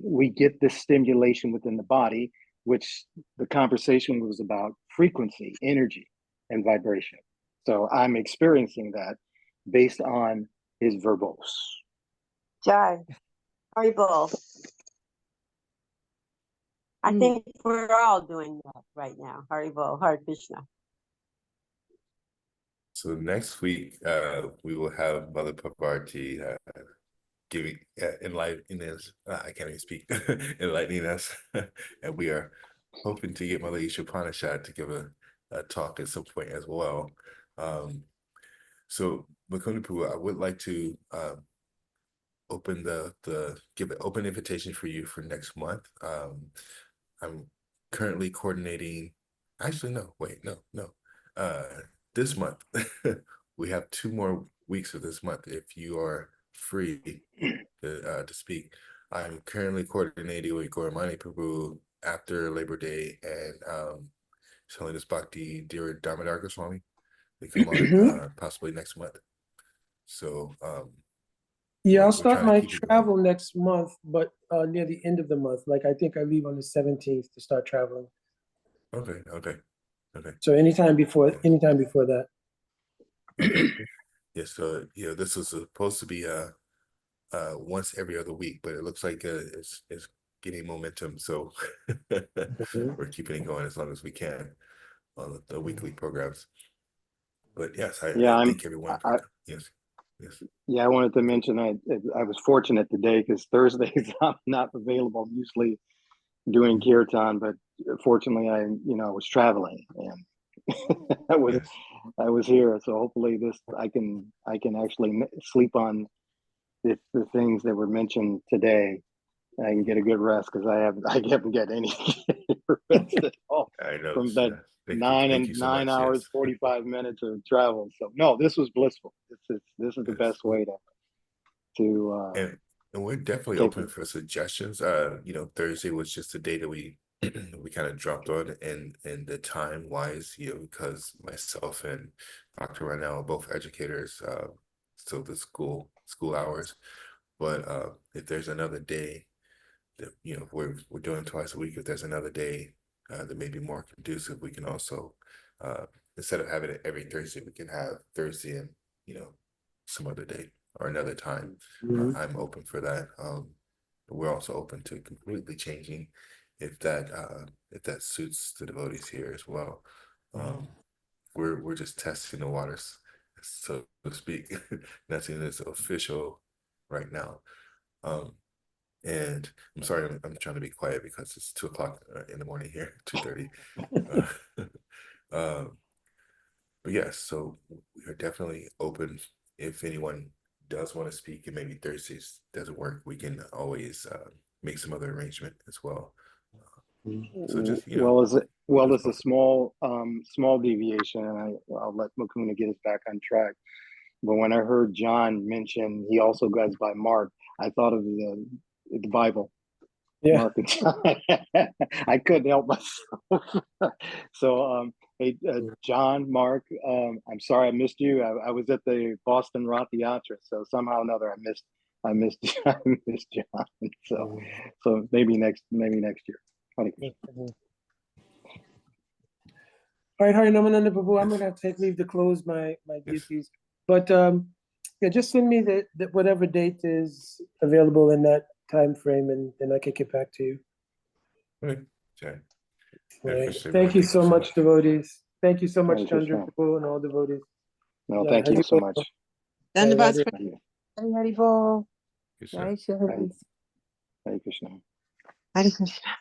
we get this stimulation within the body, which the conversation was about frequency, energy, and vibration. So I'm experiencing that based on his verbose. Jai Haribol. I think we're all doing that right now. Haribol, Hare Krishna. So next week, we will have Mother Pavarti giving enlightening us. I can't even speak. Enlightening us, and we are hoping to get Mother Isha Panishad to give a talk at some point as well. So Mukunda Prabhu, I would like to open give an open invitation for you for next month. I'm currently coordinating. Actually, no. Wait, no. This month, we have 2 more weeks of this month. If you are free to speak, I'm currently coordinating with Goramani Prabhu after Labor Day and selling this Bhakti Dear Damodar Goswami. They come on possibly next month. So yeah, I'll start my travel next month, but near the end of the month. Like I think I leave on the 17th to start traveling. Okay. So anytime before that. Okay. Yes. So this was supposed to be once every other week, but it looks like it's getting momentum. So we're keeping it going as long as we can on the weekly programs. But yes, I thank everyone. Yes. Yeah, I wanted to mention I was fortunate today because Thursdays I'm not available. I'm usually doing kirtan, but fortunately I was traveling and I was here. So hopefully I can actually sleep on the things that were mentioned today. I can get a good rest because I haven't got any rest at all. I know From that thank you so 9 much. hours, Yes. 45 minutes of travel. So no, this was blissful. This is the best way to and we're definitely open for suggestions. Thursday was just a day that we we kind of dropped on and the time wise, because myself and Dr. Rannell are both educators, so the school hours. But if there's another day that we're doing twice a week, if there's another day that may be more conducive, we can also instead of having it every Thursday, we can have Thursday and some other day or another time. I'm open for that. We're also open to completely changing if that suits the devotees here as well. We're just testing the waters, so to speak. Nothing is official right now. And I'm sorry, I'm trying to be quiet because it's 2:00 in the morning here, 2:30. But yes, so we are definitely open. If anyone does want to speak, and maybe Thursdays doesn't work, we can always make some other arrangement as well. So just it's a small deviation, and I'll let Mukunda get us back on track. But when I heard John mention he also goes by Mark, I thought of the Bible. Yeah. Mark and John. I couldn't help myself. So hey, John, Mark, I'm sorry I missed you. I was at the Boston Rath Yatra, so somehow or another I I missed I missed John. So maybe next year. Hare Krishna. All right, Harinama Prabhu, I'm gonna have to take leave to close my Yes. duties. But yeah, just send me the whatever date is available in that time frame, and then I can get back to you. Okay. Okay. All Hare right. Krishna, Thank you so much, much. devotees. Thank you so much, Hare Chandra Krishna. Prabhu, and all devotees. No, Yeah, thank you so Haribol. much. Dhanavad Hare Hari Hari Bol. Krishna. Jai Shri Hari. Hare Krishna. Hare Krishna.